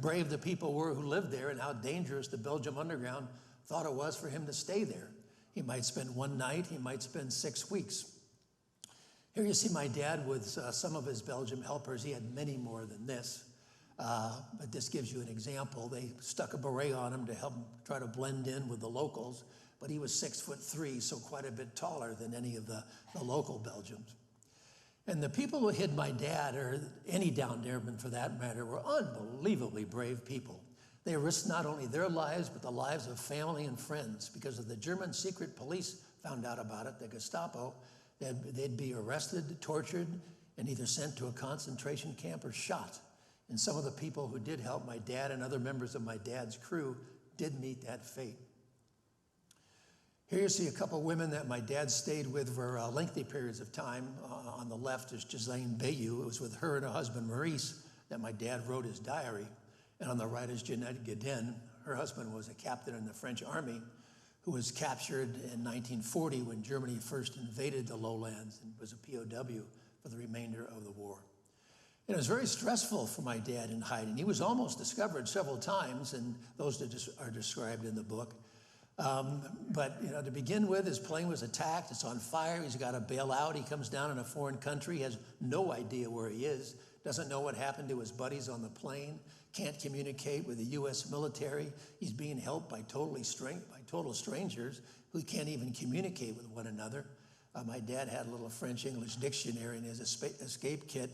brave the people were who lived there and how dangerous the Belgium underground thought it was for him to stay there. He might spend one night, he might spend 6 weeks. Here you see my dad with some of his Belgium helpers. He had many more than this. But this gives you an example. They stuck a beret on him to help him try to blend in with the locals, but he was 6'3", so quite a bit taller than any of the local Belgians. And the people who hid my dad, or any down thereman for that matter, were unbelievably brave people. They risked not only their lives, but the lives of family and friends. Because if the German secret police found out about it, the Gestapo, they'd be arrested, tortured, and either sent to a concentration camp or shot. And some of the people who did help my dad and other members of my dad's crew did meet that fate. Here you see a couple women that my dad stayed with for lengthy periods of time. On the left is Ghislaine Bayou. It was with her and her husband Maurice that my dad wrote his diary. And on the right is Jeanette Guedin. Her husband was a captain in the French army who was captured in 1940 when Germany first invaded the lowlands and was a POW for the remainder of the war. It was very stressful for my dad in hiding. He was almost discovered several times, and those that are described in the book. But to begin with, his plane was attacked. It's on fire. He's got to bail out. He comes down in a foreign country, has no idea where he is, doesn't know what happened to his buddies on the plane, can't communicate with the U.S. military. He's being helped by total strangers who can't even communicate with one another. My dad had a little French-English dictionary in his escape kit.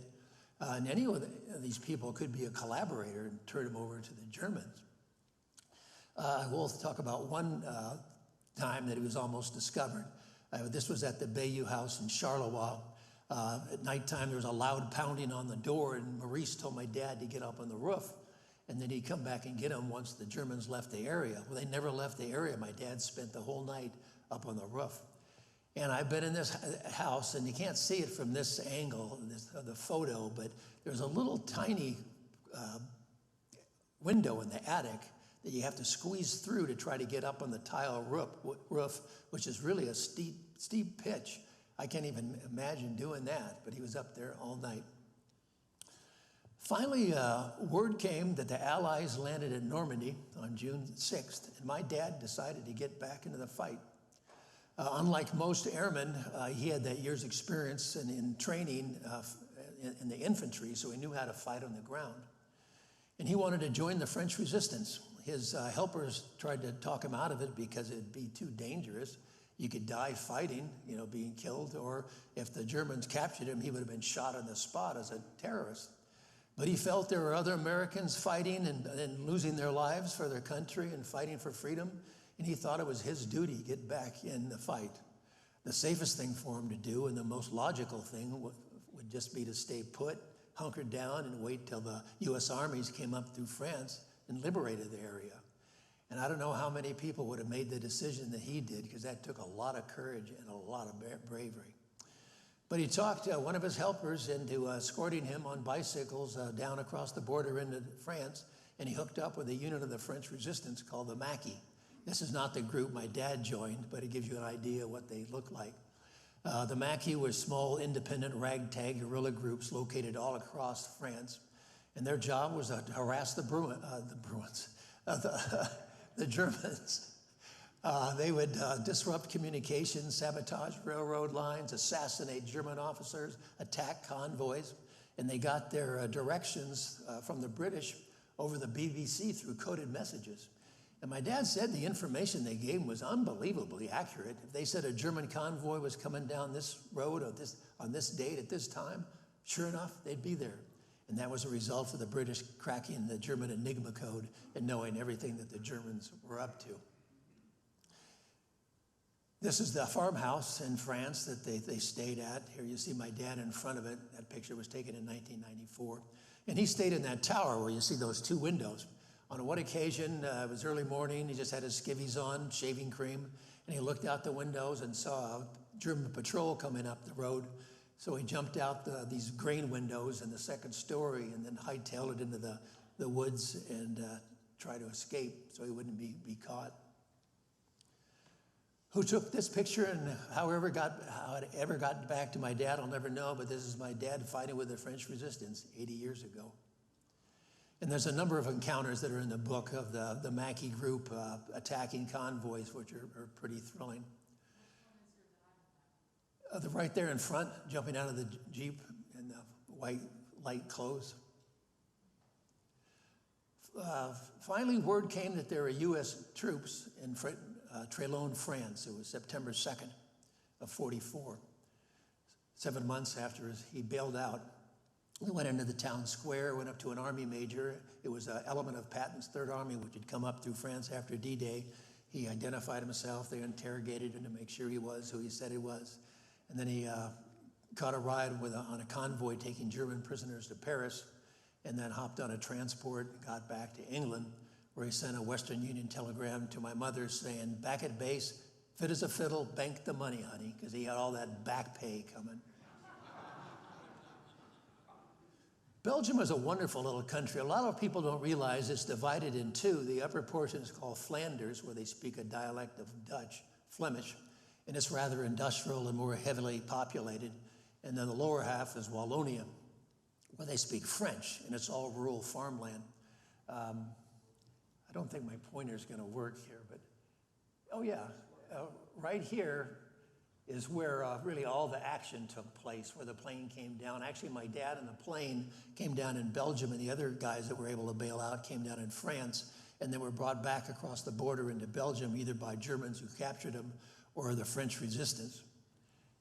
And any of these people could be a collaborator and turn him over to the Germans. We'll talk about one time that he was almost discovered. This was at the Bayou House in Charleroi. At nighttime, there was a loud pounding on the door, and Maurice told my dad to get up on the roof, and then he'd come back and get him once the Germans left the area. Well, they never left the area. My dad spent the whole night up on the roof. And I've been in this house, and you can't see it from this angle, the photo, but there's a little tiny window in the attic that you have to squeeze through to try to get up on the tile roof, which is really a steep pitch. I can't even imagine doing that, but he was up there all night. Finally, word came that the Allies landed at Normandy on June 6th, and my dad decided to get back into the fight. Unlike most airmen, he had that year's experience in training in the infantry, so he knew how to fight on the ground. And he wanted to join the French resistance. His helpers tried to talk him out of it because it'd be too dangerous. You could die fighting, being killed, or if the Germans captured him, he would have been shot on the spot as a terrorist. But he felt there were other Americans fighting and losing their lives for their country and fighting for freedom. And he thought it was his duty to get back in the fight. The safest thing for him to do, and the most logical thing, would just be to stay put, hunkered down, and wait till the U.S. armies came up through France and liberated the area. And I don't know how many people would have made the decision that he did, because that took a lot of courage and a lot of bravery. But he talked one of his helpers into escorting him on bicycles down across the border into France, and he hooked up with a unit of the French resistance called the Maquis. This is not the group my dad joined, but it gives you an idea of what they look like. The Maquis were small, independent, ragtag guerrilla groups located all across France, and their job was to harass the Germans. They would disrupt communications, sabotage railroad lines, assassinate German officers, attack convoys, and they got their directions from the British over the BBC through coded messages. And my dad said the information they gave him was unbelievably accurate. If they said a German convoy was coming down this road on this date at this time, sure enough, they'd be there. And that was a result of the British cracking the German Enigma code and knowing everything that the Germans were up to. This is the farmhouse in France that they stayed at. Here you see my dad in front of it. That picture was taken in 1994. And he stayed in that tower where you see those two windows. On one occasion, it was early morning, he just had his skivvies on, shaving cream, and he looked out the windows and saw a German patrol coming up the road. So he jumped out these grain windows in the second story and then hightailed it into the woods and tried to escape so he wouldn't be caught. Who took this picture and how it ever got back to my dad, I'll never know, but this is my dad fighting with the French resistance 80 years ago. And there's a number of encounters that are in the book of the Mackey group attacking convoys, which are pretty thrilling. Right there in front, jumping out of the Jeep in the white light clothes. Finally, word came that there were U.S. troops in Trélone, France. It was September 2nd of 44. 7 months after he bailed out, we went into the town square, went up to an army major. It was an element of Patton's Third Army, which had come up through France after D-Day. He identified himself. They interrogated him to make sure he was who he said he was. And then he caught a ride on a convoy taking German prisoners to Paris, and then hopped on a transport and got back to England, where he sent a Western Union telegram to my mother saying, back at base, fit as a fiddle, bank the money, honey, because he had all that back pay coming. Belgium is a wonderful little country. A lot of people don't realize it's divided in two. The upper portion is called Flanders, where they speak a dialect of Dutch, Flemish, and it's rather industrial and more heavily populated. And then the lower half is Wallonia, where they speak French, and it's all rural farmland. I don't think my pointer's going to work here, but oh yeah, right here is where really all the action took place, where the plane came down. Actually, my dad and the plane came down in Belgium, and the other guys that were able to bail out came down in France, and they were brought back across the border into Belgium, either by Germans who captured them or the French resistance.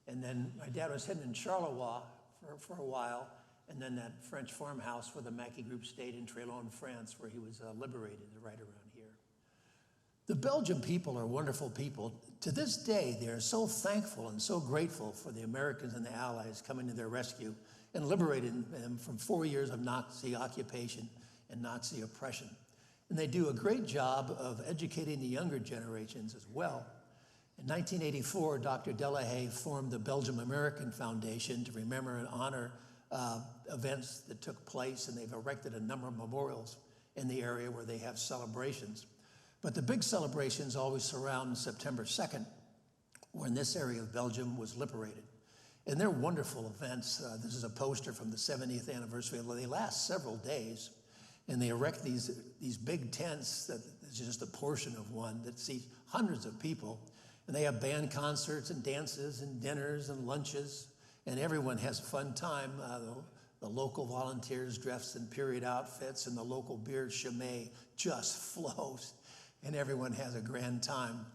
And then my dad was heading in Charleroi for a while, and then that French farmhouse where the Mackey group stayed in Trélone, France, where he was liberated right around here. The Belgian people are wonderful people. To this day, they are so thankful and so grateful for the Americans and the Allies coming to their rescue and liberating them from 4 years of Nazi occupation and Nazi oppression. And they do a great job of educating the younger generations as well. In 1984, Dr. Delahaye formed the Belgium American Foundation to remember and honor events that took place, and they've erected a number of memorials in the area where they have celebrations. But the big celebrations always surround September 2nd, when this area of Belgium was liberated. And they're wonderful events. This is a poster from the 70th anniversary. They last several days, and they erect these big tents that is just a portion of one that seats hundreds of people. And they have band concerts and dances and dinners and lunches, and everyone has a fun time. The local volunteers dressed in period outfits, and the local beer Chimay just flows, and everyone has a grand time.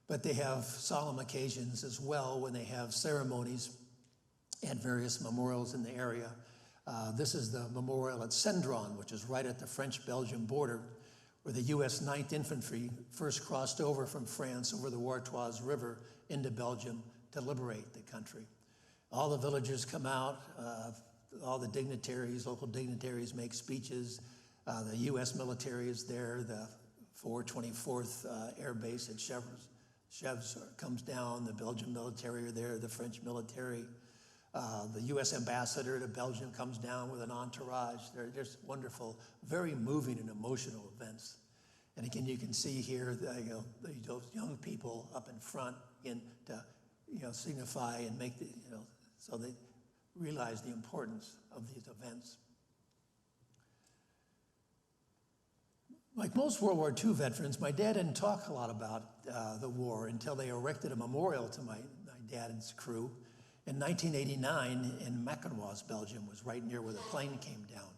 But they have solemn occasions as well when they have ceremonies at various memorials in the area. This is the memorial at Cendron, which is right at the French-Belgian border, where the U.S. 9th Infantry first crossed over from France over the Wartoise River into Belgium to liberate the country. All the villagers come out, all the dignitaries, local dignitaries make speeches. The U.S. military is there. The 424th Air Base at Chevres comes down. The Belgian military are there, the French military. The U.S. ambassador to Belgium comes down with an entourage. They're just wonderful, very moving and emotional events. And again, you can see here those young people up in front to signify and make so they realize the importance of these events. Like most World War II veterans, my dad didn't talk a lot about the war until they erected a memorial to my dad's crew in 1989 in Mackinac, Belgium, was right near where the plane came down.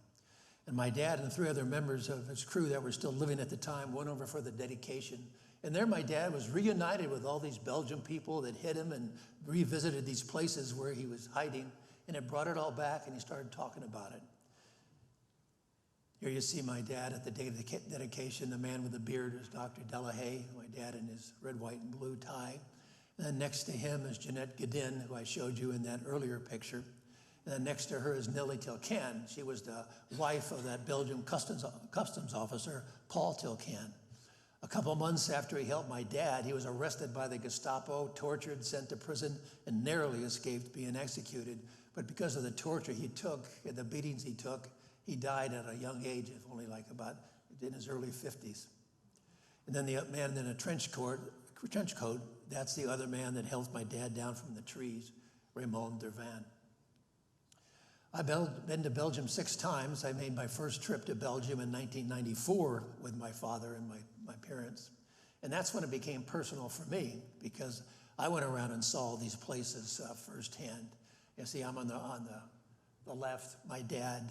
And my dad and 3 other members of his crew that were still living at the time went over for the dedication. And there my dad was reunited with all these Belgian people that hid him and revisited these places where he was hiding. And it brought it all back, and he started talking about it. Here you see my dad at the day of the dedication. The man with the beard is Dr. Delahaye, my dad in his red, white, and blue tie. And then next to him is Jeanette Godin, who I showed you in that earlier picture. And then next to her is Nellie Tilcan. She was the wife of that Belgian customs officer, Paul Tilcan. A couple months after he helped my dad, he was arrested by the Gestapo, tortured, sent to prison, and narrowly escaped being executed. But because of the torture he took and the beatings he took, he died at a young age, of only like about in his early 50s. And then the man in a trench coat, that's the other man that held my dad down from the trees, Raymond Dervan. I've been to Belgium 6 times. I made my first trip to Belgium in 1994 with my father and my parents. And that's when it became personal for me, because I went around and saw these places firsthand. You see, I'm on the left, my dad,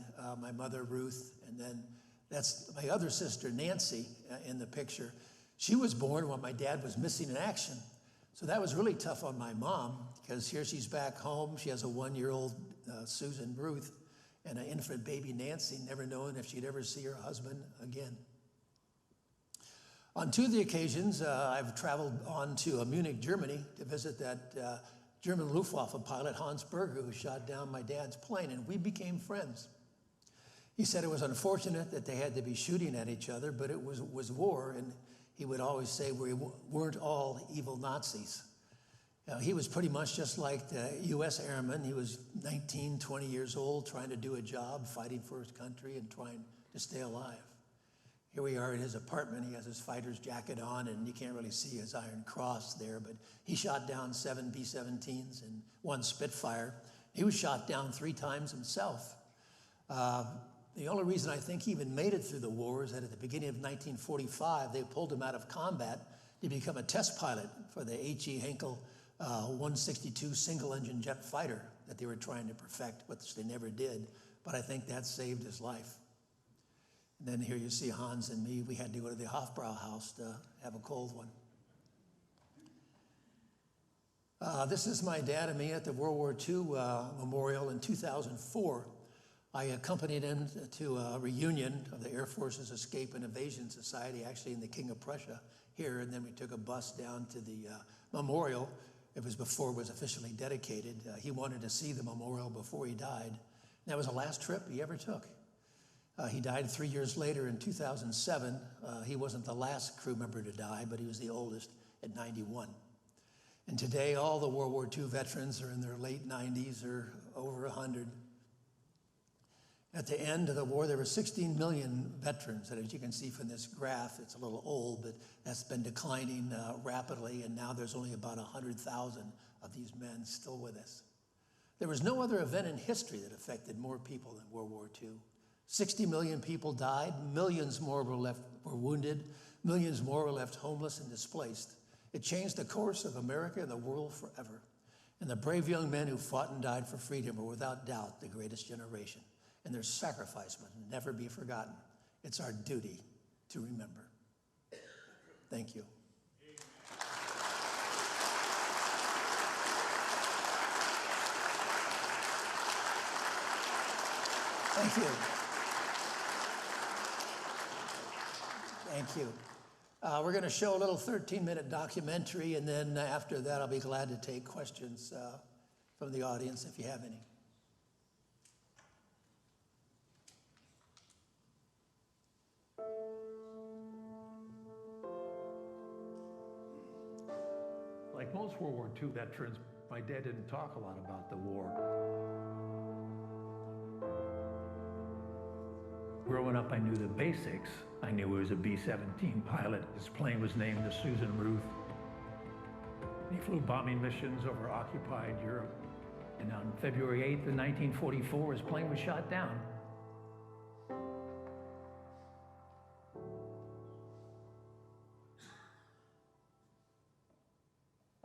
my mother, Ruth, and then that's my other sister, Nancy, in the picture. She was born when my dad was missing in action. So that was really tough on my mom, because here she's back home. She has a 1-year-old Susan Ruth and an infant baby Nancy, never knowing if she'd ever see her husband again. On 2 of the occasions, I've traveled on to Munich, Germany, to visit that German Luftwaffe pilot, Hans Berger, who shot down my dad's plane, and we became friends. He said it was unfortunate that they had to be shooting at each other, but it was war, and he would always say we weren't all evil Nazis. He was pretty much just like the U.S. airman. He was 19, 20 years old, trying to do a job, fighting for his country and trying to stay alive. Here we are in his apartment. He has his fighter's jacket on, and you can't really see his Iron Cross there, but he shot down 7 B-17s and 1 Spitfire. He was shot down 3 times himself. The only reason I think he even made it through the war is that at the beginning of 1945, they pulled him out of combat to become a test pilot for the H.E. Henkel 162 single-engine jet fighter that they were trying to perfect, which they never did. But I think that saved his life. And then here you see Hans and me. We had to go to the Hofbrauhaus to have a cold one. This is my dad and me at the World War II memorial in 2004. I accompanied him to a reunion of the Air Force's Escape and Evasion Society, actually in the King of Prussia here, and then we took a bus down to the memorial. It was before it was officially dedicated. He wanted to see the memorial before he died. And that was the last trip he ever took. He died 3 years later in 2007. He wasn't the last crew member to die, but he was the oldest at 91. And today, all the World War II veterans are in their late 90s or over 100. At the end of the war, there were 16 million veterans, and as you can see from this graph, it's a little old, but that's been declining rapidly, and now there's only about 100,000 of these men still with us. There was no other event in history that affected more people than World War II. 60 million people died, millions more were wounded, millions more were left homeless and displaced. It changed the course of America and the world forever. And the brave young men who fought and died for freedom are without doubt the greatest generation. And their sacrifice must never be forgotten. It's our duty to remember. Thank you. Thank you. Thank you. We're going to show a little 13-minute documentary, and then after that, I'll be glad to take questions from the audience if you have any. Like most World War II veterans, my dad didn't talk a lot about the war. Growing up, I knew the basics. I knew he was a B-17 pilot. His plane was named the Susan Ruth. He flew bombing missions over occupied Europe. And on February 8th, 1944, his plane was shot down.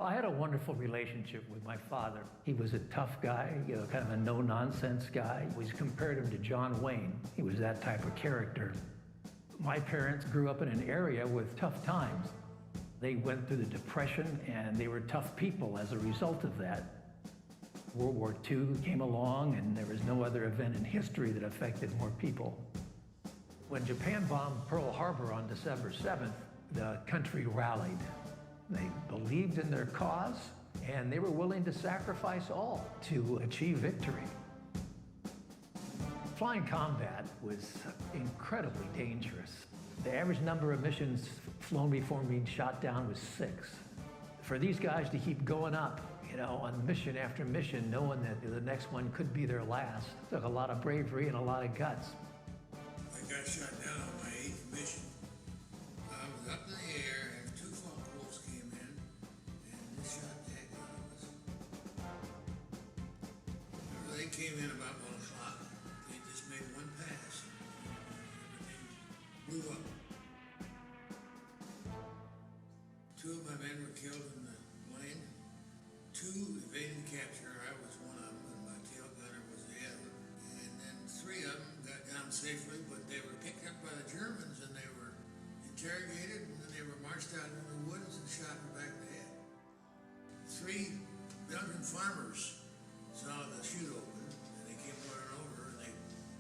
I had a wonderful relationship with my father. He was a tough guy, kind of a no-nonsense guy. We compared him to John Wayne. He was that type of character. My parents grew up in an area with tough times. They went through the Depression, and they were tough people as a result of that. World War II came along, and there was no other event in history that affected more people. When Japan bombed Pearl Harbor on December 7th, the country rallied. They believed in their cause, and they were willing to sacrifice all to achieve victory. Flying combat was incredibly dangerous. The average number of missions flown before being shot down was 6. For these guys to keep going up, on mission after mission, knowing that the next one could be their last, took a lot of bravery and a lot of guts. I got shot down on my 8th mission. I was up in the air and 2 phone calls came in and they shot the heck out of us. Remember, they came in about 1 o'clock. They just made one pass. Everything blew up. 2 of my men were killed in the plane. 2 evaded capture. I was one of them, and my tail gunner was the other. And then 3 of them got down safely, but they were picked up by the Germans and they were interrogated, and then they were marched out into the woods and shot in the back of the head. 3 Belgian farmers saw the chute open, and they came running over, and they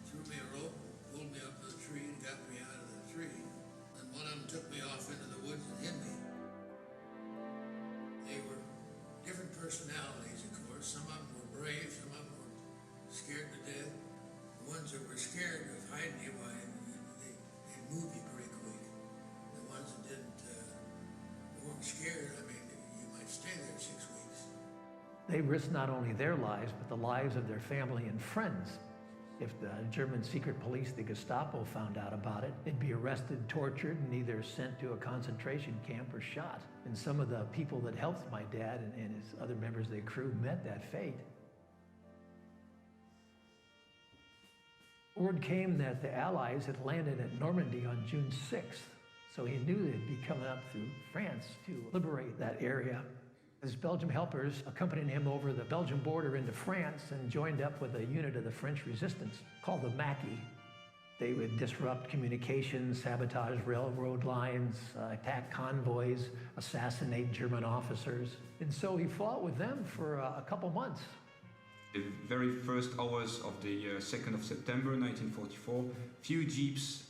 threw me a rope, pulled me up to the tree, and got me out of the tree. And one of them took me off into the woods and hid me. They were different personalities, of course. Some of them were brave, some of them were scared to death. The ones that were scared of hiding you, they'd move you pretty quick. The ones that weren't scared, you might stay there 6 weeks. They risked not only their lives, but the lives of their family and friends. If the German secret police, the Gestapo, found out about it, they'd be arrested, tortured, and either sent to a concentration camp or shot. And some of the people that helped my dad and his other members of the crew met that fate. Word came that the Allies had landed at Normandy on June 6th, so he knew they'd be coming up through France to liberate that area. His Belgian helpers accompanied him over the Belgian border into France and joined up with a unit of the French resistance called the Maquis. They would disrupt communications, sabotage railroad lines, attack convoys, assassinate German officers. And so he fought with them for a couple months. The very first hours of the 2nd of September 1944, few jeeps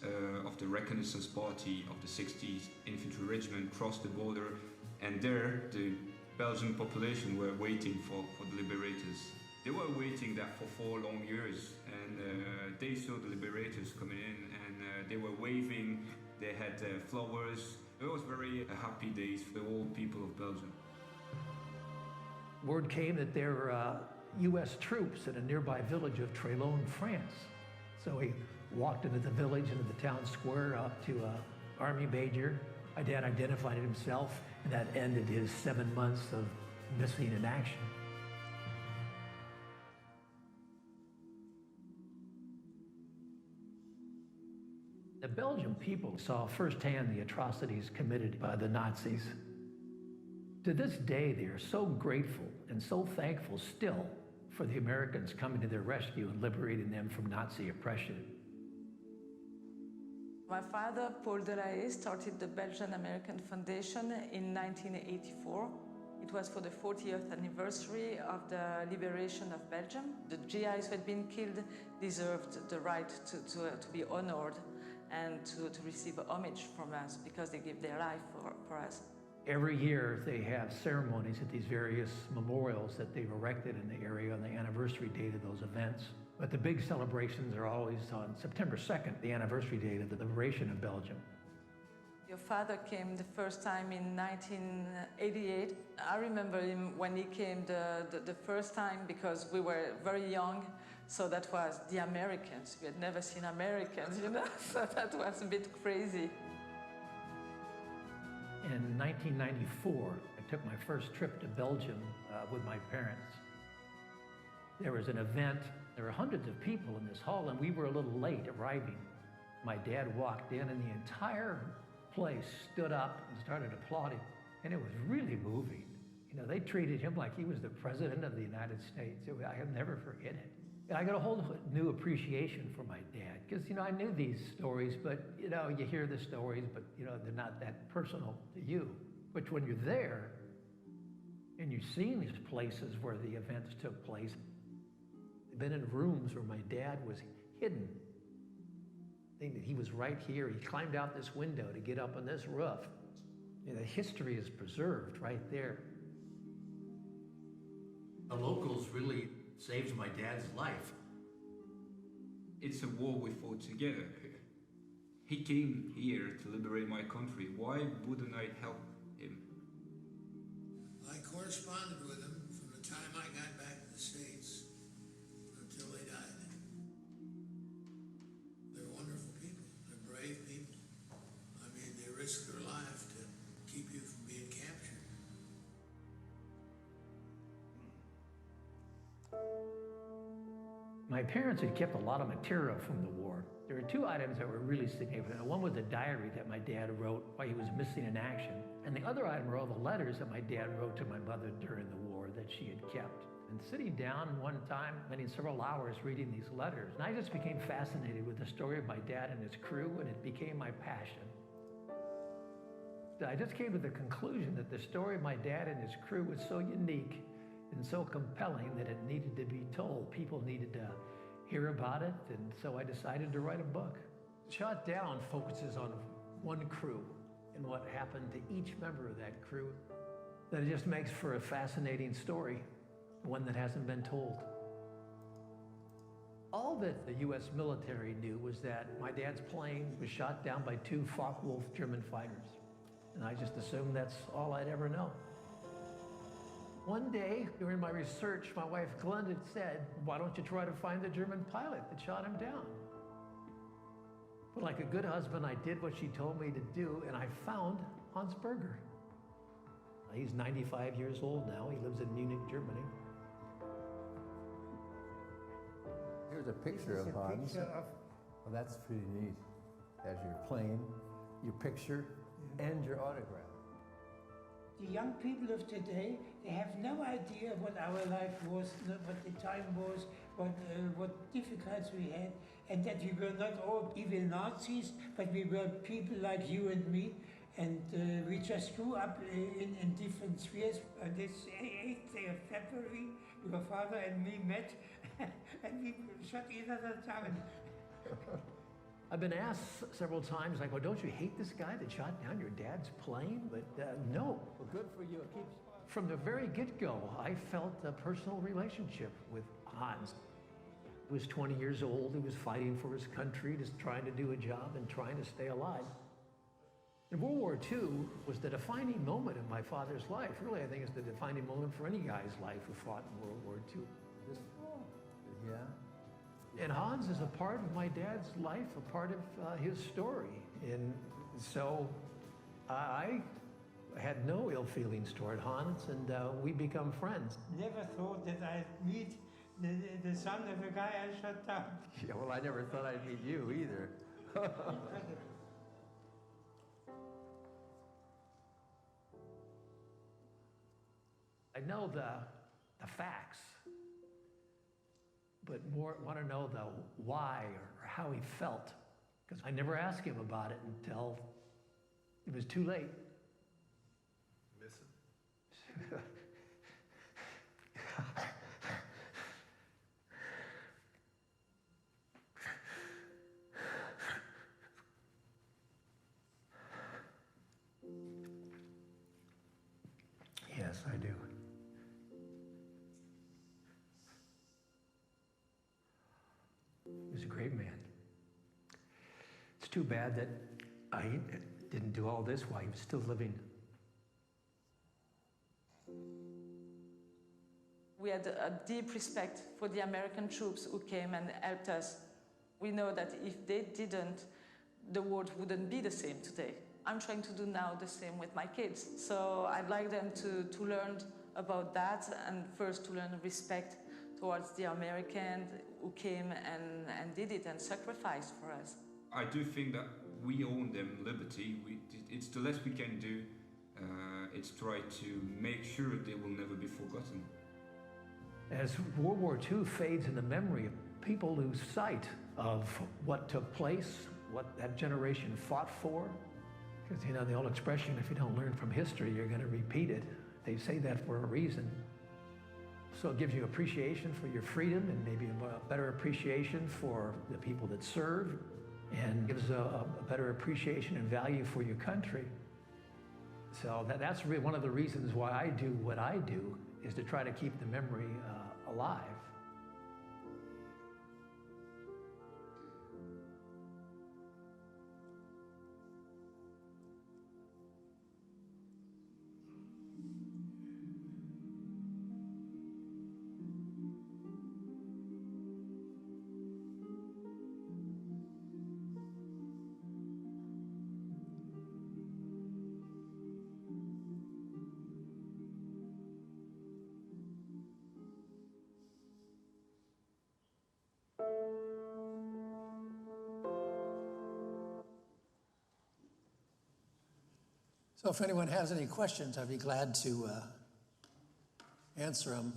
of the Reconnaissance Party of the 60th Infantry Regiment crossed the border, and there the Belgian population were waiting for the liberators. They were waiting that for 4 long years, and they saw the liberators coming in, and they were waving, they had flowers. It was very happy days for all people of Belgium. Word came that there were U.S. troops in a nearby village of Trélone, France. So he walked into the village, into the town square, up to an army major. My dad identified himself, and that ended his 7 months of missing in action. The Belgian people saw firsthand the atrocities committed by the Nazis. To this day, they are so grateful and so thankful still for the Americans coming to their rescue and liberating them from Nazi oppression. My father, Paul Delahaye, started the Belgian-American Foundation in 1984. It was for the 40th anniversary of the liberation of Belgium. The GIs who had been killed deserved the right to be honored and to receive homage from us because they gave their life for us. Every year they have ceremonies at these various memorials that they've erected in the area on the anniversary date of those events. But the big celebrations are always on September 2nd, the anniversary date of the liberation of Belgium. Your father came the first time in 1988. I remember him when he came the first time because we were very young. So that was the Americans. We had never seen Americans, so that was a bit crazy. In 1994, I took my first trip to Belgium with my parents. There was an event. There were hundreds of people in this hall, and we were a little late arriving. My dad walked in, and the entire place stood up and started applauding, and it was really moving. You know, they treated him like he was the president of the United States. I'll never forget it. And I got a whole new appreciation for my dad because, you know, I knew these stories, but, you know, you hear the stories, but, you know, they're not that personal to you. But when you're there and you've seen these places where the events took place, I've been in rooms where my dad was hidden. He was right here. He climbed out this window to get up on this roof. You know, the history is preserved right there. The locals really saved my dad's life. It's a war we fought together. He came here to liberate my country. Why wouldn't I help him? I corresponded with them from the time I got back to the States until they died. They're wonderful people. They're brave people. I mean, they risk their life to keep you from being captured. My parents had kept a lot of material from the war. There were two items that were really significant. One was a diary that my dad wrote while he was missing in action. And the other item were all the letters that my dad wrote to my mother during the war that she had kept. And sitting down one time, spending several hours reading these letters, and I just became fascinated with the story of my dad and his crew, and it became my passion. I just came to the conclusion that the story of my dad and his crew was so unique and so compelling that it needed to be told. People needed to hear about it, and so I decided to write a book. Shot Down focuses on one crew and what happened to each member of that crew. That it just makes for a fascinating story, one that hasn't been told. All that the U.S. military knew was that my dad's plane was shot down by two Focke-Wulf German fighters. And I just assumed that's all I'd ever know. One day, during my research, my wife Glenda said, "Why don't you try to find the German pilot that shot him down?" But like a good husband, I did what she told me to do, and I found Hans Berger. He's 95 years old now. He lives in Munich, Germany. Here's a picture of Hans. Well, that's pretty neat. There's your plane, your picture, and your autograph. The young people of today, they have no idea what our life was, what the time was, what difficulties we had, and that we were not all evil Nazis, but we were people like you and me, and we just grew up in different spheres. On this 8th day of February, your father and me met, and we shot each other down. I've been asked several times, like, well, don't you hate this guy that shot down your dad's plane? But no. Well, good for you. From the very get-go, I felt a personal relationship with Hans. He was 20 years old. He was fighting for his country, just trying to do a job and trying to stay alive. And World War II was the defining moment in my father's life. Really, I think it's the defining moment for any guy's life who fought in World War II. Yeah. And Hans is a part of my dad's life, a part of his story. And so I had no ill feelings toward Hans, and we become friends. Never thought that I'd meet the son of a guy I shot down. Yeah, well, I never thought I'd meet you either. I know the facts, but more want to know the why or how he felt, because I never asked him about it until it was too late. Miss him? Yes, I do. He was a great man. It's too bad that I didn't do all this while he was still living. We had a deep respect for the American troops who came and helped us. We know that if they didn't, the world wouldn't be the same today. I'm trying to do now the same with my kids. So I'd like them to learn about that, and first to learn respect towards the Americans who came and did it and sacrificed for us. I do think that we own them liberty. It's the less we can do it's tried to make sure they will never be forgotten. As World War II fades into memory, people lose sight of what took place, what that generation fought for. Because, you know, the old expression, if you don't learn from history, you're going to repeat it. They say that for a reason. So it gives you appreciation for your freedom and maybe a better appreciation for the people that serve, and gives a better appreciation and value for your country. So that's really one of the reasons why I do what I do, is to try to keep the memory alive. So if anyone has any questions, I'd be glad to answer them.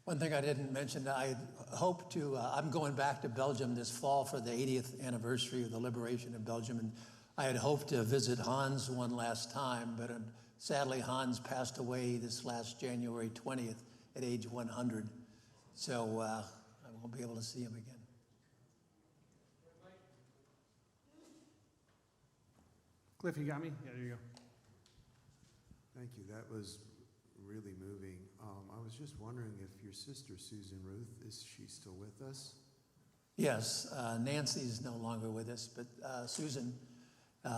One thing I didn't mention, I hope to, I'm going back to Belgium this fall for the 80th anniversary of the liberation of Belgium, and I had hoped to visit Hans one last time, but sadly Hans passed away this last January 20th at age 100, so I won't be able to see him again. Cliff, you got me? Yeah, there you go. Thank you. That was really moving. I was just wondering if your sister, Susan Ruth, is she still with us? Yes, Nancy's no longer with us, but Susan,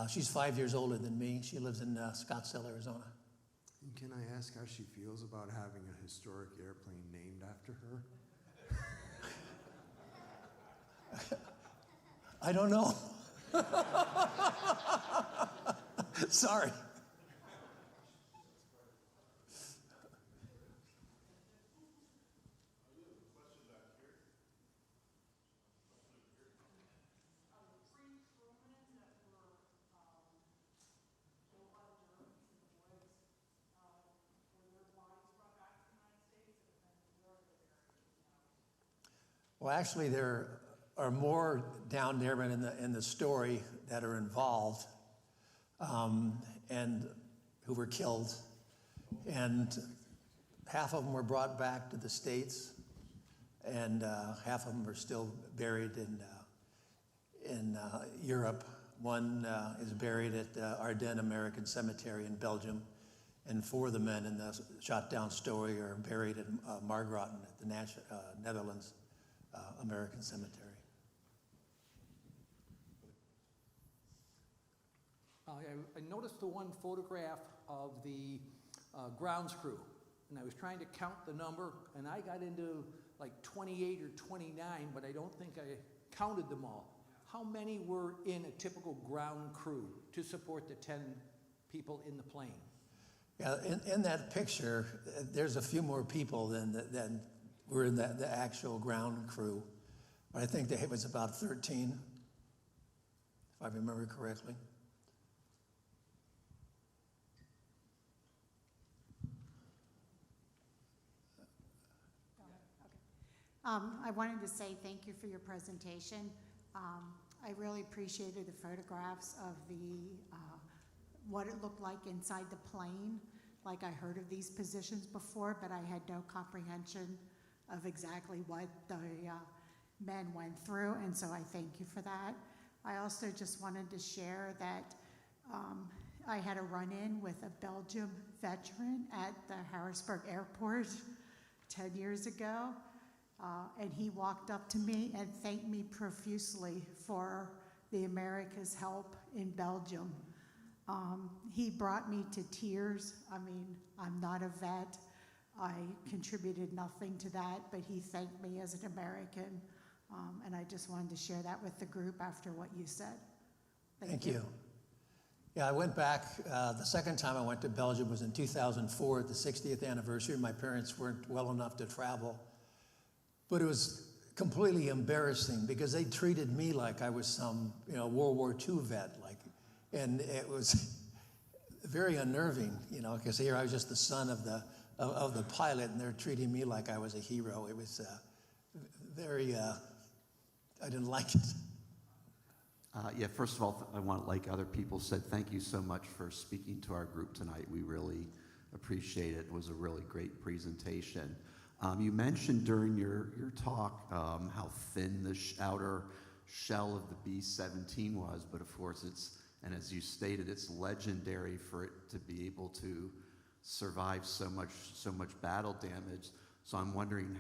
she's 5 years older than me. She lives in Scottsdale, Arizona. And can I ask how she feels about having a historic airplane named after her? I don't know. Sorry. Well, actually, there are more down there in the story that are involved and who were killed. And half of them were brought back to the States, and half of them are still buried in Europe. One is buried at Ardennes American Cemetery in Belgium, and 4 of the men in the shot down story are buried in Margraten at the Netherlands American Cemetery. I noticed the one photograph of the grounds crew, and I was trying to count the number, and I got into like 28 or 29, but I don't think I counted them all. How many were in a typical ground crew to support the 10 people in the plane? Yeah, in that picture, there's a few more people than were in the actual ground crew. But I think it was about 13, if I remember correctly. I wanted to say thank you for your presentation. I really appreciated the photographs of what it looked like inside the plane. Like, I heard of these positions before, but I had no comprehension of exactly what the men went through, and so I thank you for that. I also just wanted to share that I had a run-in with a Belgium veteran at the Harrisburg airport 10 years ago. And he walked up to me and thanked me profusely for the America's help in Belgium. He brought me to tears. I mean, I'm not a vet. I contributed nothing to that, but he thanked me as an American. And I just wanted to share that with the group after what you said. Thank you. Yeah, I went back, the second time I went to Belgium was in 2004 at the 60th anniversary. My parents weren't well enough to travel. But it was completely embarrassing because they treated me like I was some, World War II vet, and very unnerving, you know, because here I was just the son of the pilot, and they're treating me like I was a hero. It was very, I didn't like it. Yeah, first of all, I want, like other people said, thank you so much for speaking to our group tonight. We really appreciate it. It was a really great presentation. You mentioned during your talk how thin the outer shell of the B-17 was, but of course it's, and as you stated, it's legendary for it to be able to survive so much battle damage. So I'm wondering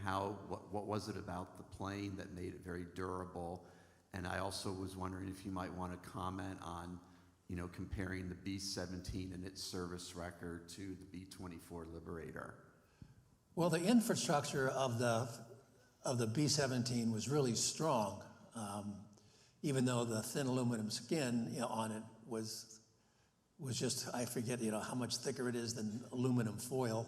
what was it about the plane that made it very durable? And I also was wondering if you might want to comment on, you know, comparing the B-17 and its service record to the B-24 Liberator. Well, the infrastructure of the B-17 was really strong, even though the thin aluminum skin, you know, on it was just, I forget, you know, how much thicker it is than aluminum foil.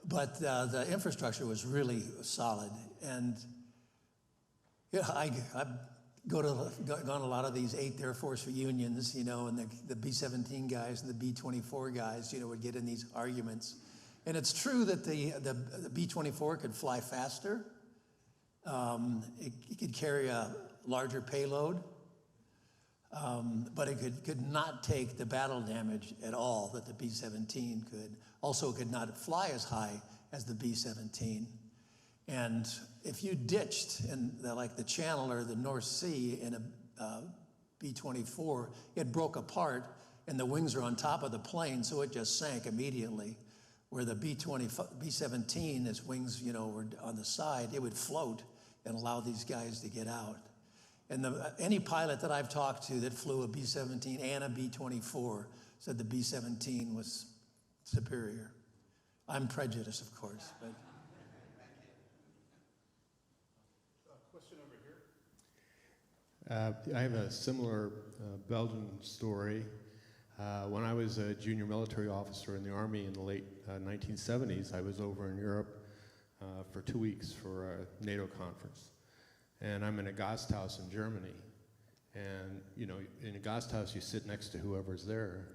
But the infrastructure was really solid. And yeah, I've gone to a lot of these 8th Air Force reunions, you know, and the B-17 guys and the B-24 guys, you know, would get in these arguments. And it's true that the B-24 could fly faster. It could carry a larger payload, but it could not take the battle damage at all that the B-17 could. Also, it could not fly as high as the B-17. And if you ditched in like the Channel or the North Sea in a B-24, it broke apart and the wings are on top of the plane, so it just sank immediately. Where the B-17, its wings, you know, were on the side, it would float and allow these guys to get out. And any pilot that I've talked to that flew a B-17 and a B-24 said the B-17 was superior. I'm prejudiced, of course, but. Question over here. I have a similar Belgian story. When I was a junior military officer in the Army in the late 1970s, I was over in Europe for 2 weeks for a NATO conference. And I'm in a Gasthaus in Germany. And, you know, in a Gasthaus, you sit next to whoever's there.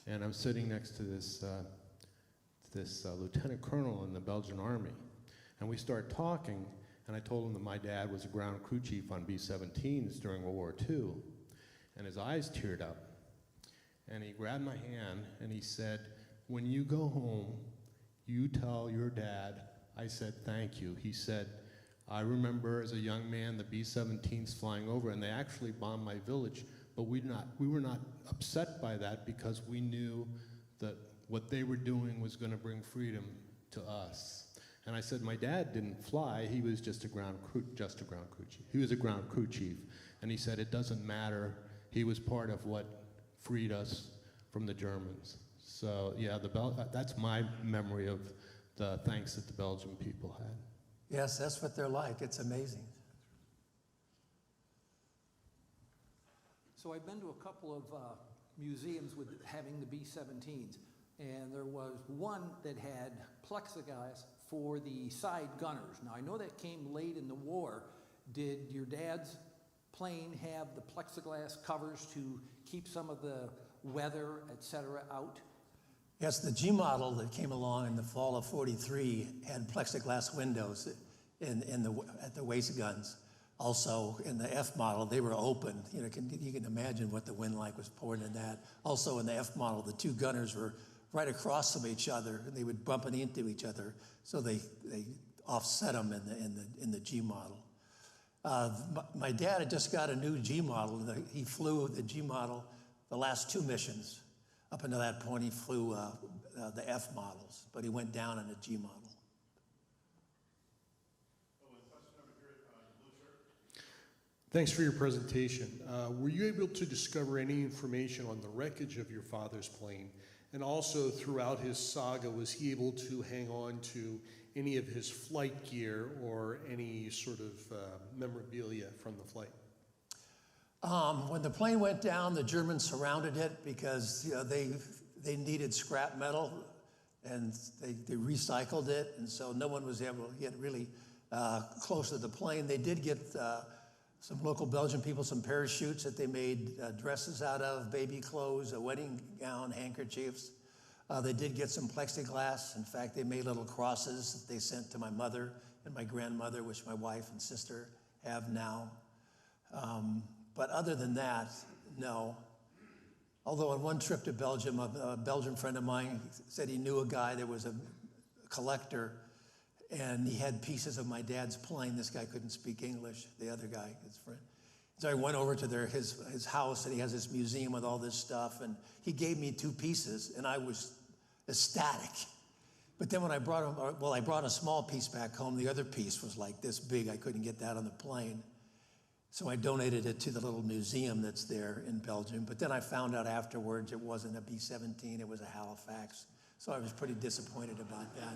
And I'm sitting next to this lieutenant colonel in the Belgian Army. And we start talking, and I told him that my dad was a ground crew chief on B-17s during World War II. And his eyes teared up. And he grabbed my hand and he said, when you go home, you tell your dad I said thank you. He said, I remember as a young man the B-17s flying over, and they actually bombed my village, but we were not upset by that because we knew that what they were doing was going to bring freedom to us. And I said, my dad didn't fly, he was just a ground crew chief. He was a ground crew chief. And he said, it doesn't matter, he was part of what freed us from the Germans. So yeah, that's my memory of the thanks that the Belgian people had. Yes, that's what they're like. It's amazing. So I've been to a couple of museums with having the B-17s, and there was one that had plexiglass for the side gunners. Now, I know that came late in the war. Did your dad's plane have the plexiglass covers to keep some of the weather, et cetera, out? Yes, the G model that came along in the fall of '43 had plexiglass windows at the waist guns. Also, in the F model, they were open. You know, you can imagine what the wind like was pouring in that. Also, in the F model, the two gunners were right across from each other, and they would bump into each other, so they offset them in the G model. My dad had just got a new G model. He flew the G model the last two missions. Up until that point, he flew the F models, but he went down in a G model. Thanks for your presentation. Were you able to discover any information on the wreckage of your father's plane? And also, throughout his saga, was he able to hang on to any of his flight gear or any sort of memorabilia from the flight? When the plane went down, the Germans surrounded it because they needed scrap metal, and they recycled it, and so no one was able to get really close to the plane. They did get some local Belgian people some parachutes that they made dresses out of, baby clothes, a wedding gown, handkerchiefs. They did get some plexiglass. In fact, they made little crosses that they sent to my mother and my grandmother, which my wife and sister have now. But other than that, no. Although on one trip to Belgium, a Belgian friend of mine said he knew a guy that was a collector, and he had pieces of my dad's plane. This guy couldn't speak English, the other guy, his friend. So I went over to his house, and he has this museum with all this stuff, and he gave me 2 pieces, and I was ecstatic. But then when I brought him, well, I brought a small piece back home. The other piece was like this big. I couldn't get that on the plane. So I donated it to the little museum that's there in Belgium. But then I found out afterwards it wasn't a B-17, it was a Halifax. So I was pretty disappointed about that.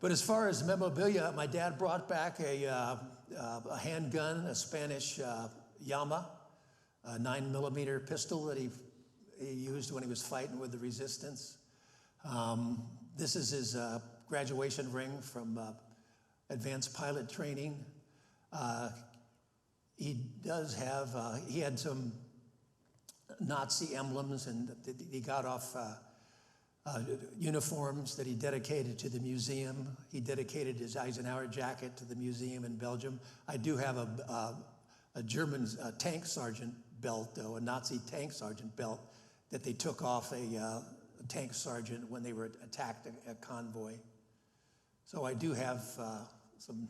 But as far as memorabilia, my dad brought back a handgun, a Spanish Llama, a 9mm pistol that he used when he was fighting with the resistance. This is his graduation ring from advanced pilot training. He does have, he had some Nazi emblems, and he got off uniforms that he dedicated to the museum. He dedicated his Eisenhower jacket to the museum in Belgium. I do have a German tank sergeant belt, though, a Nazi tank sergeant belt that they took off a tank sergeant when they were attacked a convoy. So I do have some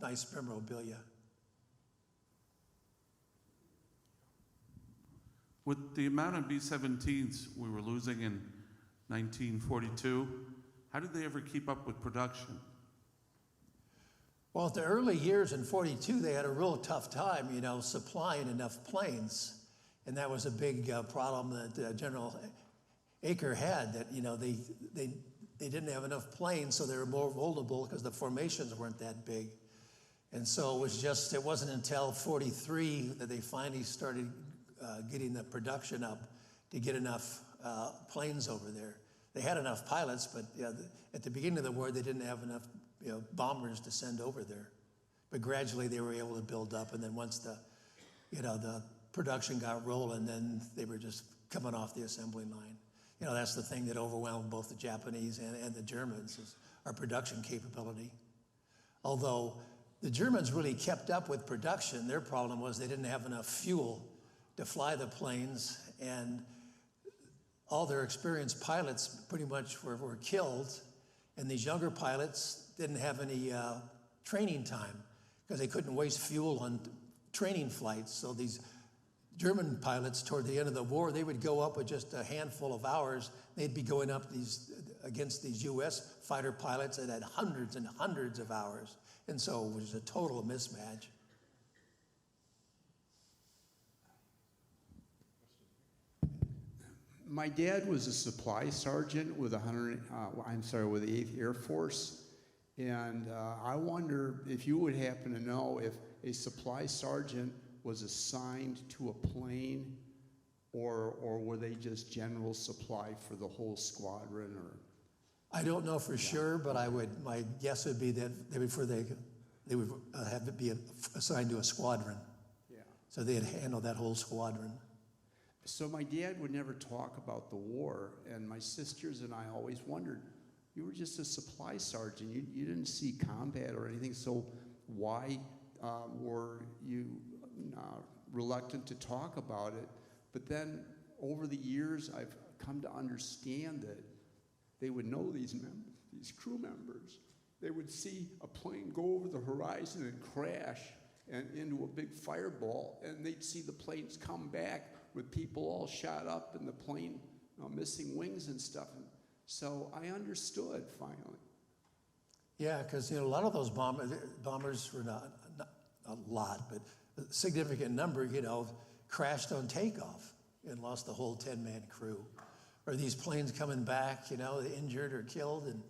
nice memorabilia. With the amount of B-17s we were losing in 1942, how did they ever keep up with production? Well, at the early years in 42, they had a real tough time, you know, supplying enough planes. And that was a big problem that General Aker had, that, you know, they didn't have enough planes, so they were more vulnerable because the formations weren't that big. And so it wasn't until 43 that they finally started getting the production up to get enough planes over there. They had enough pilots, but at the beginning of the war, they didn't have enough bombers to send over there. But gradually, they were able to build up, and then once the production got rolling, then they were just coming off the assembly line. You know, that's the thing that overwhelmed both the Japanese and the Germans, is our production capability. Although the Germans really kept up with production, their problem was they didn't have enough fuel to fly the planes, and all their experienced pilots pretty much were killed, and these younger pilots didn't have any training time because they couldn't waste fuel on training flights. So these German pilots, toward the end of the war, they would go up with just a handful of hours. They'd be going up against these U.S. fighter pilots that had hundreds and hundreds of hours, and so it was a total mismatch. My dad was a supply sergeant with the 8th Air Force, and I wonder if you would happen to know if a supply sergeant was assigned to a plane, or were they just general supply for the whole squadron? Or I don't know for sure, but my guess would be that they would have to be assigned to a squadron. Yeah. So they'd handle that whole squadron. So my dad would never talk about the war, and my sisters and I always wondered, you were just a supply sergeant, you didn't see combat or anything, so why were you reluctant to talk about it? But then over the years, I've come to understand that they would know these crew members. They would see a plane go over the horizon and crash and into a big fireball, and they'd see the planes come back with people all shot up and the plane missing wings and stuff. And so I understood finally. Yeah, because a lot of those bombers were not a lot, but a significant number, crashed on takeoff and lost the whole 10-man crew. Or these planes coming back, injured or killed, and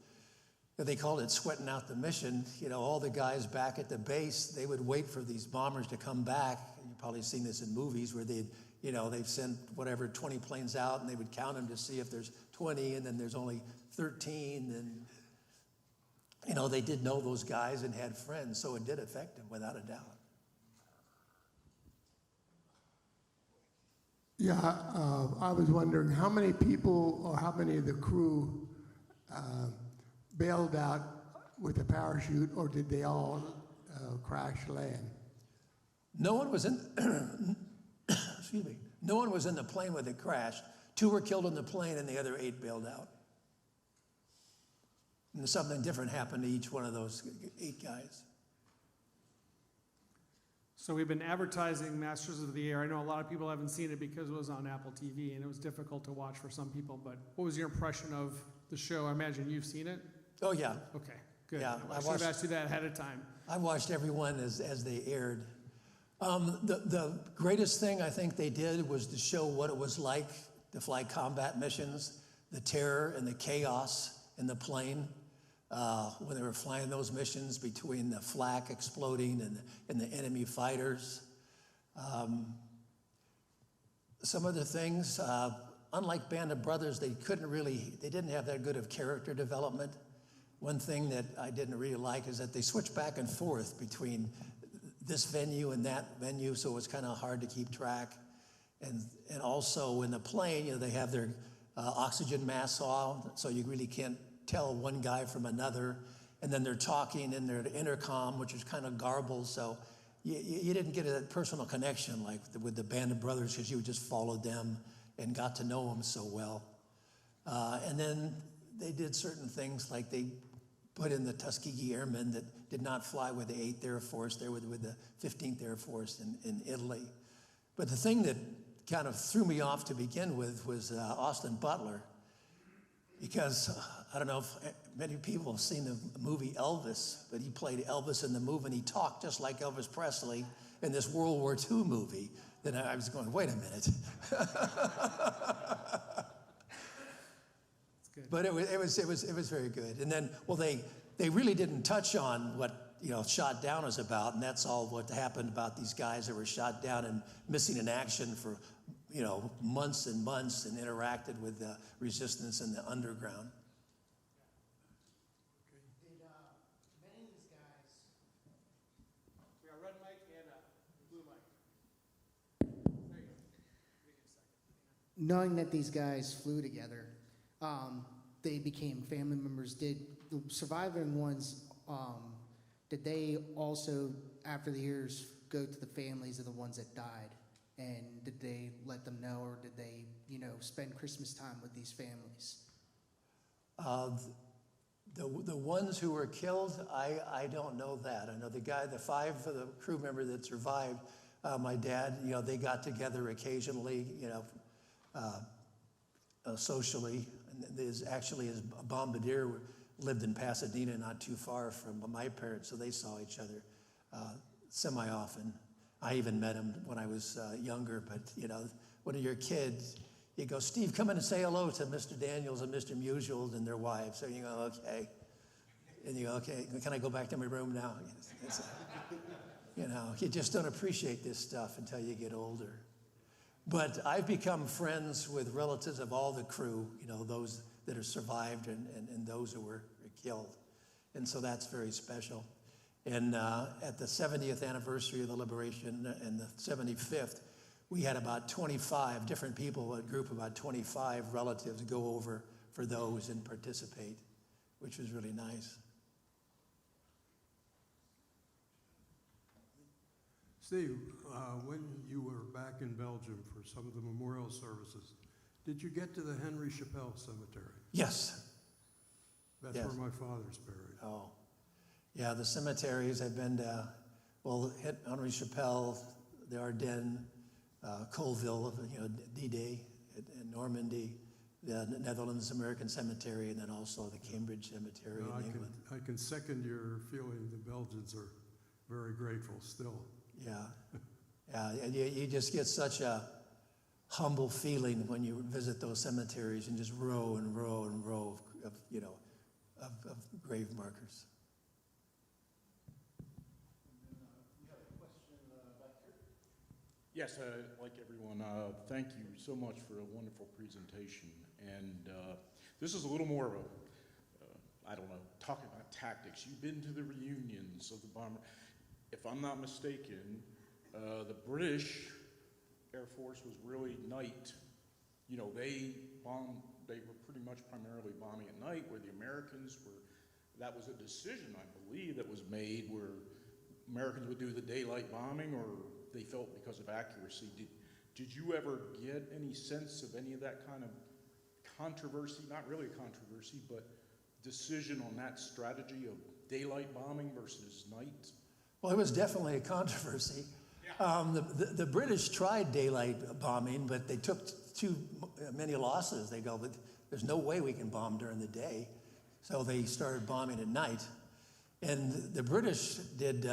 they called it sweating out the mission. All the guys back at the base, they would wait for these bombers to come back. You've probably seen this in movies where they'd send 20 planes out, and they would count them to see if there's 20, and then there's only 13, and they did know those guys and had friends, so it did affect them without a doubt. Yeah, I was wondering how many people or how many of the crew bailed out with a parachute, or did they all crash land? No one was in, excuse me, no one was in the plane when it crashed. 2 were killed in the plane and the other 8 bailed out. And something different happened to each one of those 8 guys. So we've been advertising Masters of the Air. I know a lot of people haven't seen it because it was on Apple TV and it was difficult to watch for some people, but what was your impression of the show? I imagine you've seen it? Oh, yeah. Okay, good. Yeah, I should have asked you that ahead of time. I watched every one as they aired. The greatest thing I think they did was to show what it was like to fly combat missions, the terror and the chaos in the plane when they were flying those missions between the flak exploding and the enemy fighters. Some of the things, unlike Band of Brothers, they didn't have that good of character development. One thing that I didn't really like is that they switched back and forth between this venue and that venue, so it was kind of hard to keep track. And also in the plane, they have their oxygen masks on, so you really can't tell one guy from another. And then they're talking in their intercom, which is kind of garbled, so you didn't get a personal connection like with the Band of Brothers, because you just followed them and got to know them so well. And then they did certain things, like they put in the Tuskegee Airmen that did not fly with the 8th Air Force. They were with the 15th Air Force in Italy. But the thing that kind of threw me off to begin with was Austin Butler, because I don't know if many people have seen the movie Elvis, but he played Elvis in the movie, and he talked just like Elvis Presley in this World War II movie. Then I was going, wait a minute. But it was very good. And then, well, they really didn't touch on what shot down is about, and that's all what happened about these guys that were shot down and missing in action for months and months, and interacted with the resistance in the underground. Did many of these guys, we got red mic and blue mic. There you go. Give me a second. Knowing that these guys flew together, they became family members. Did the surviving ones, did they also, after the years, go to the families of the ones that died? And did they let them know, or did they, spend Christmas time with these families? The ones who were killed, I don't know that. I know the 5 of the crew member that survived, my dad, they got together occasionally, socially. And his bombardier lived in Pasadena, not too far from my parents, so they saw each other semi-often. I even met him when I was younger, but when you're a kid, you go, Steve, come in and say hello to Mr. Daniels and Mr. Musial and their wives. So you go, okay. And you go, okay, can I go back to my room now? You just don't appreciate this stuff until you get older. But I've become friends with relatives of all the crew, those that have survived and those who were killed. And so that's very special. And at the 70th anniversary of the liberation and the 75th, we had about 25 different people, a group of about 25 relatives go over for those and participate, which was really nice. Steve, when you were back in Belgium for some of the memorial services, did you get to the Henry Chappelle Cemetery? Yes. That's Yes. where my father's buried. Oh. Yeah, the cemeteries I've been to, Henry Chappelle, the Ardennes, Colville, D-Day in Normandy, the Netherlands American Cemetery, and then also the Cambridge Cemetery in England. I can second your feeling. The Belgians are very grateful still. Yeah, and you just get such a humble feeling when you visit those cemeteries, and just row and row and row of grave markers. Yes, like everyone, thank you so much for a wonderful presentation. And this is a little more of a, I don't know, talking about tactics. You've been to the reunions of the bomber. If I'm not mistaken, the British Air Force was really night. You know, they were pretty much primarily bombing at night, where the Americans were, that was a decision, I believe, that was made where Americans would do the daylight bombing, or they felt because of accuracy. Did you ever get any sense of any of that kind of controversy, not really a controversy, but decision on that strategy of daylight bombing versus night? Well, it was definitely a controversy. The British tried daylight bombing, but they took too many losses. They go, but there's no way we can bomb during the day. So they started bombing at night. And the British did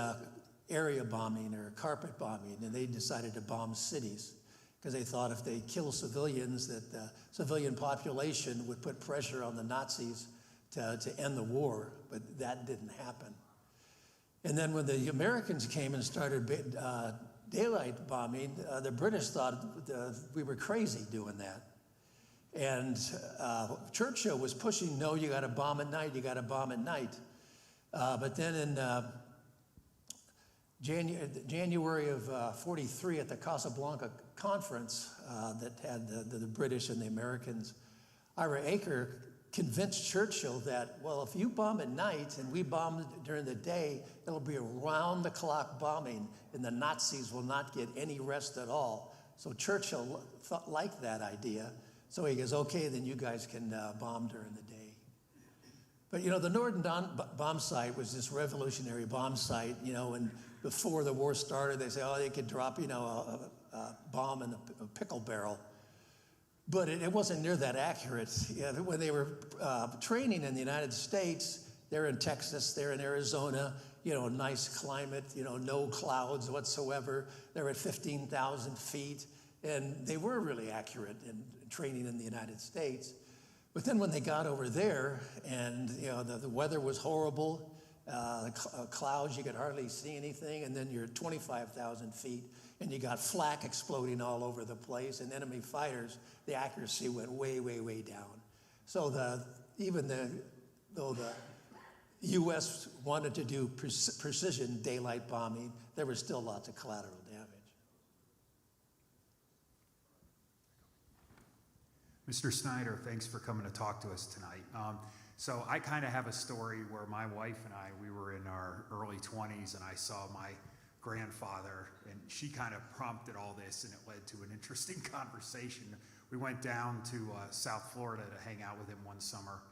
area bombing or carpet bombing, and they decided to bomb cities because they thought if they kill civilians, that the civilian population would put pressure on the Nazis to end the war, but that didn't happen. And then when the Americans came and started daylight bombing, the British thought we were crazy doing that. And Churchill was pushing, no, you got to bomb at night, you got to bomb at night. But then in January of 43 at the Casablanca conference that had the British and the Americans, Ira Aker convinced Churchill that, well, if you bomb at night and we bomb during the day, it'll be around-the-clock bombing, and the Nazis will not get any rest at all. So Churchill liked that idea. So he goes, okay, then you guys can bomb during the day. But, you know, the Norden bomb site was this revolutionary bomb site, you know, and before the war started, they say, oh, they could drop, you know, a bomb in a pickle barrel. But it wasn't near that accurate. You know, when they were training in the United States, they're in Texas, they're in Arizona, you know, nice climate, you know, no clouds whatsoever. They're at 15,000 feet, and they were really accurate in training in the United States. But then when they got over there, and you know, the weather was horrible, clouds, you could hardly see anything, and then you're at 25,000 feet, and you got flak exploding all over the place, and enemy fighters, the accuracy went way, way, way down. So though the U.S. wanted to do precision daylight bombing, there was still lots of collateral damage. Mr. Snyder, thanks for coming to talk to us tonight. So I kind of have a story where my wife and I, we were in our early 20s, and I saw my grandfather, and she kind of prompted all this, and it led to an interesting conversation. We went down to South Florida to hang out with him one summer,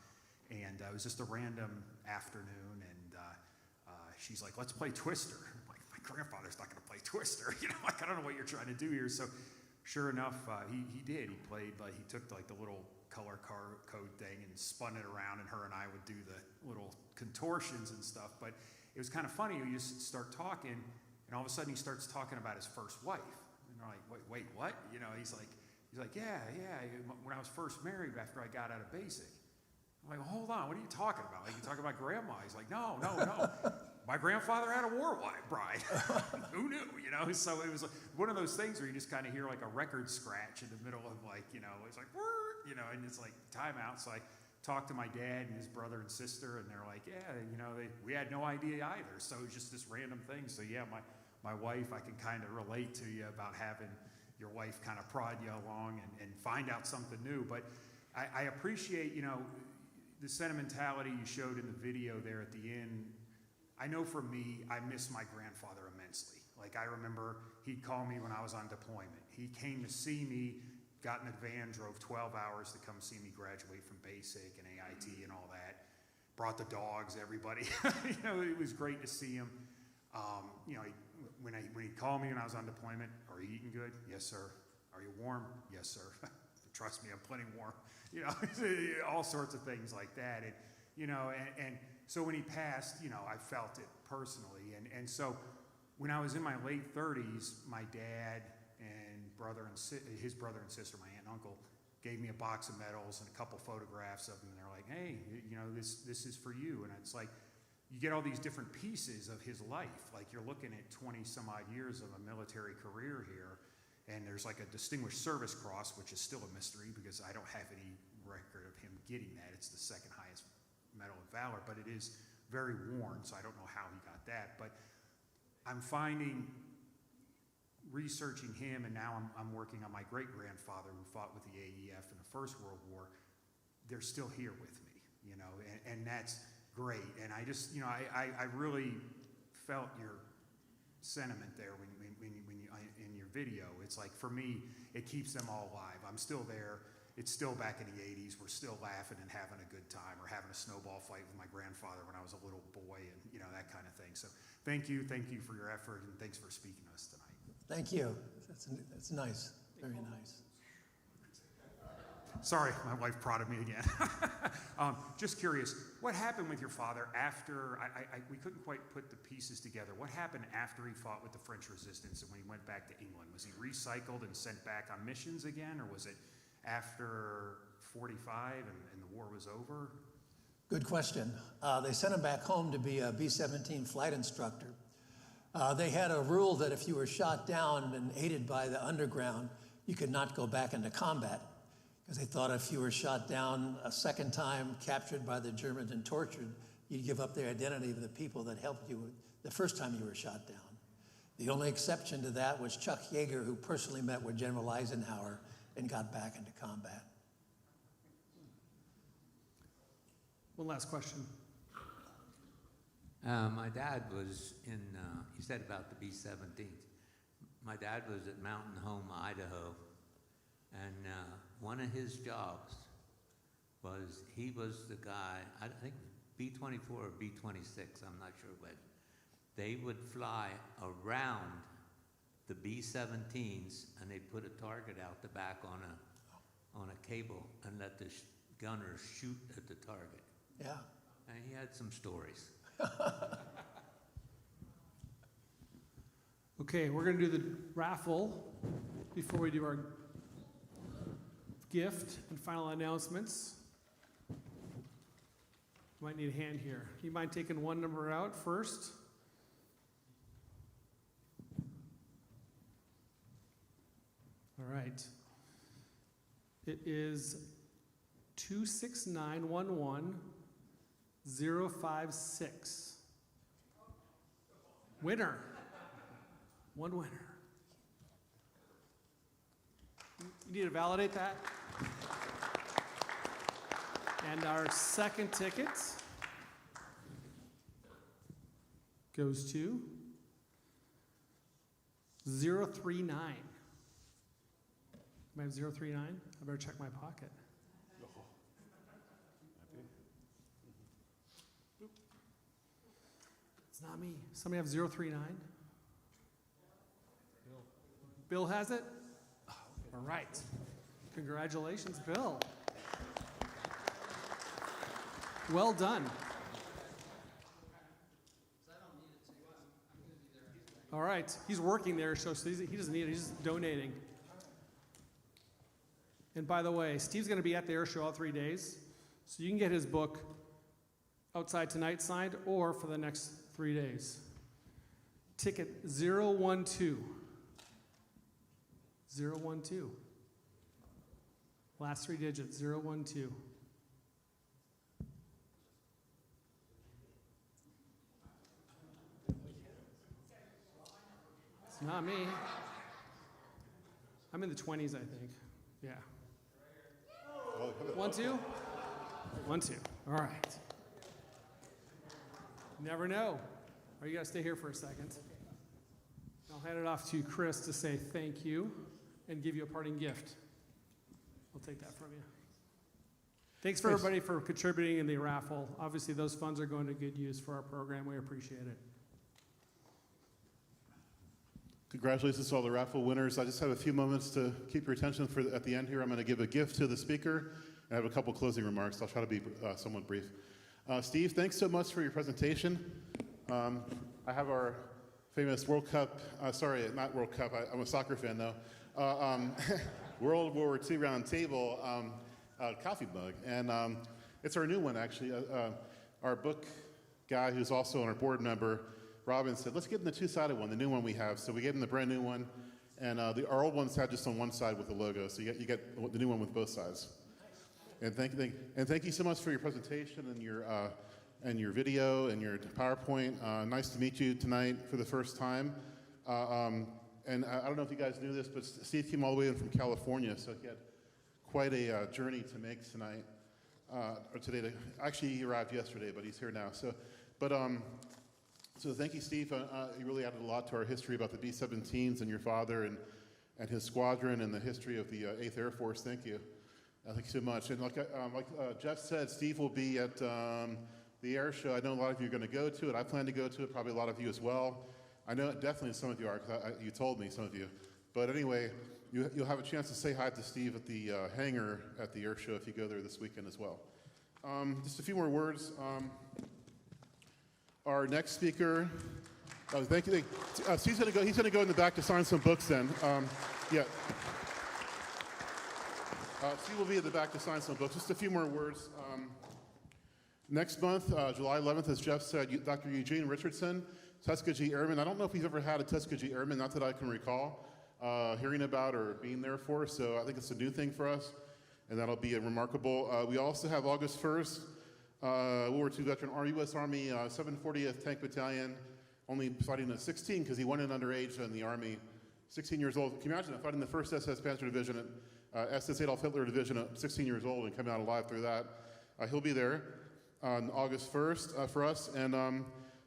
and it was just a random afternoon, and she's like, let's play Twister. I'm like, my grandfather's not going to play Twister. You know, like, I don't know what you're trying to do here. So sure enough, he did. He played, like, he took like the little color code thing and spun it around, and her and I would do the little contortions and stuff. But it was kind of funny. We just start talking, and all of a sudden he starts talking about his first wife. And we're like, wait, what? You know, he's like, yeah. When I was first married after I got out of basic. I'm like, well, hold on, what are you talking about? Like, you talking about grandma? He's like, no. My grandfather had a war bride. Who knew? You know, so it was one of those things where you just kind of hear like a record scratch in the middle of, like, you know, it's like, you know, and it's like time out. So I talked to my dad and his brother and sister, and they're like, yeah, you know, we had no idea either. So it was just this random thing. So yeah, my wife, I can kind of relate to you about having your wife kind of prod you along and find out something new. But I appreciate, you know, the sentimentality you showed in the video there at the end. I know for me, I miss my grandfather immensely. Like, I remember he'd call me when I was on deployment. He came to see me, got in a van, drove 12 hours to come see me graduate from basic and AIT and all that. Brought the dogs, everybody. You know, it was great to see him. You know, when he'd call me when I was on deployment, are you eating good? Yes, sir. Are you warm? Yes, sir. Trust me, I'm plenty warm. You know, all sorts of things like that. And, you know, and so when he passed, you know, I felt it personally. And so when I was in my late 30s, my dad and his brother and sister, my aunt and uncle, gave me a box of medals and a couple photographs of him. And they're like, hey, you know, this is for you. And it's like, you get all these different pieces of his life. Like, you're looking at 20 some odd years of a military career here. And there's like a Distinguished Service Cross, which is still a mystery because I don't have any record of him getting that. It's the second highest Medal of Valor, but it is very worn, so I don't know how he got that. But I'm finding researching him, and now I'm working on my great-grandfather who fought with the AEF in the First World War. They're still here with me, you know, and that's great. And I just, you know, I really felt your sentiment there when you in your video. It's like, for me, it keeps them all alive. I'm still there. It's still back in the 80s. We're still laughing and having a good time, or having a snowball fight with my grandfather when I was a little boy, and, you know, that kind of thing. So thank you for your effort, and thanks for speaking to us tonight. Thank you. That's nice, very nice. Sorry, my wife prodded me again. Just curious, what happened with your father after, we couldn't quite put the pieces together. What happened after he fought with the French resistance and when he went back to England? Was he recycled and sent back on missions again, or was it after 45 and the war was over? Good question. They sent him back home to be a B-17 flight instructor. They had a rule that if you were shot down and aided by the underground, you could not go back into combat, because they thought if you were shot down a second time, captured by the Germans and tortured, you'd give up the identity of the people that helped you the first time you were shot down. The only exception to that was Chuck Yeager, who personally met with General Eisenhower and got back into combat. One last question. My dad was in, you said about the B-17. My dad was at Mountain Home, Idaho, and one of his jobs was, he was the guy, I think B-24 or B-26, I'm not sure which. They would fly around the B-17s, and they put a target out the back on a cable and let the gunners shoot at the target. Yeah. And he had some stories. Okay, we're going to do the raffle before we do our gift and final announcements. Might need a hand here. You mind taking one number out first? All right. It is 26911-056. Winner. One winner. You need to validate that. And our second ticket goes to 039. I have 039? I better check my pocket. It's not me. Somebody have 039? Bill has it? All right. Congratulations, Bill. Well done. All right. He's working there, so he doesn't need it. He's just donating. And by the way, Steve's going to be at the air show all 3 days, so you can get his book outside tonight signed or for the next 3 days. Ticket 012. 012. Last 3 digits, 012. It's not me. I'm in the 20s, I think. Yeah. 1 2? 1 2. All right. Never know. Or you got to stay here for a second. I'll hand it off to Chris to say thank you and give you a parting gift. I'll take that from you. Thanks for everybody for contributing in the raffle. Obviously, those funds are going to good use for our program. We appreciate it. Congratulations to all the raffle winners. I just have a few moments to keep your attention for at the end here. I'm going to give a gift to the speaker. I have a couple closing remarks. I'll try to be somewhat brief. Steve, thanks so much for your presentation. I have our famous World Cup, sorry, not World Cup, I'm a soccer fan though, World War II round table coffee mug. And it's our new one actually. Our book guy who's also our board member, Robin, said, let's get him the two-sided one, the new one we have. So we gave him the brand new one. And our old ones had just on one side with the logo. So you get the new one with both sides. And thank you so much for your presentation and your video and your PowerPoint. Nice to meet you tonight for the first time. And I don't know if you guys knew this, but Steve came all the way in from California, so he had quite a journey to make tonight, or today. Actually, he arrived yesterday, but he's here now. So thank you, Steve. You really added a lot to our history about the B-17s and your father and his squadron and the history of the 8th Air Force. Thank you. Thank you so much. And like Jeff said, Steve will be at the air show. I know a lot of you are going to go to it. I plan to go to it, probably a lot of you as well. I know definitely some of you are, because you told me, some of you. But anyway, you'll have a chance to say hi to Steve at the hangar at the air show if you go there this weekend as well. Just a few more words. Our next speaker, thank you. Steve's going to go. He's going to go in the back to sign some books then. Yeah. Steve will be at the back to sign some books. Just a few more words. Next month, July 11th, as Jeff said, Dr. Eugene Richardson, Tuskegee Airman. I don't know if we've ever had a Tuskegee Airman, not that I can recall, hearing about or being there for, so I think it's a new thing for us, and that'll be remarkable. We also have August 1st, World War II veteran, U.S. Army 740th Tank Battalion, only fighting at 16 because he went in underage in the Army, 16 years old. Can you imagine fighting the 1st SS Panzer Division, SS Adolf Hitler Division at 16 years old and coming out alive through that? He'll be there on August 1st for us. And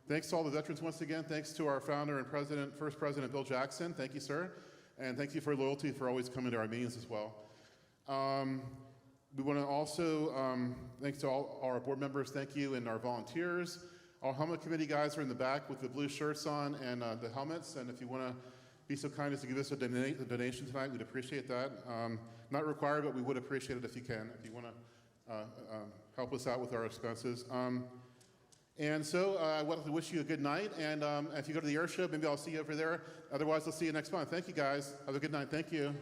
thanks to all the veterans once again. Thanks to our founder and president, first president, Bill Jackson. Thank you, sir. And thank you for your loyalty for always coming to our meetings as well. We want to also, thanks to all our board members, thank you, and our volunteers. Our helmet committee guys are in the back with the blue shirts on and the helmets. And if you want to be so kind as to give us a donation tonight, we'd appreciate that. Not required, but we would appreciate it if you can, if you want to help us out with our expenses. And so I want to wish you a good night. And if you go to the air show, maybe I'll see you over there. Otherwise, I'll see you next month. Thank you, guys. Have a good night. Thank you.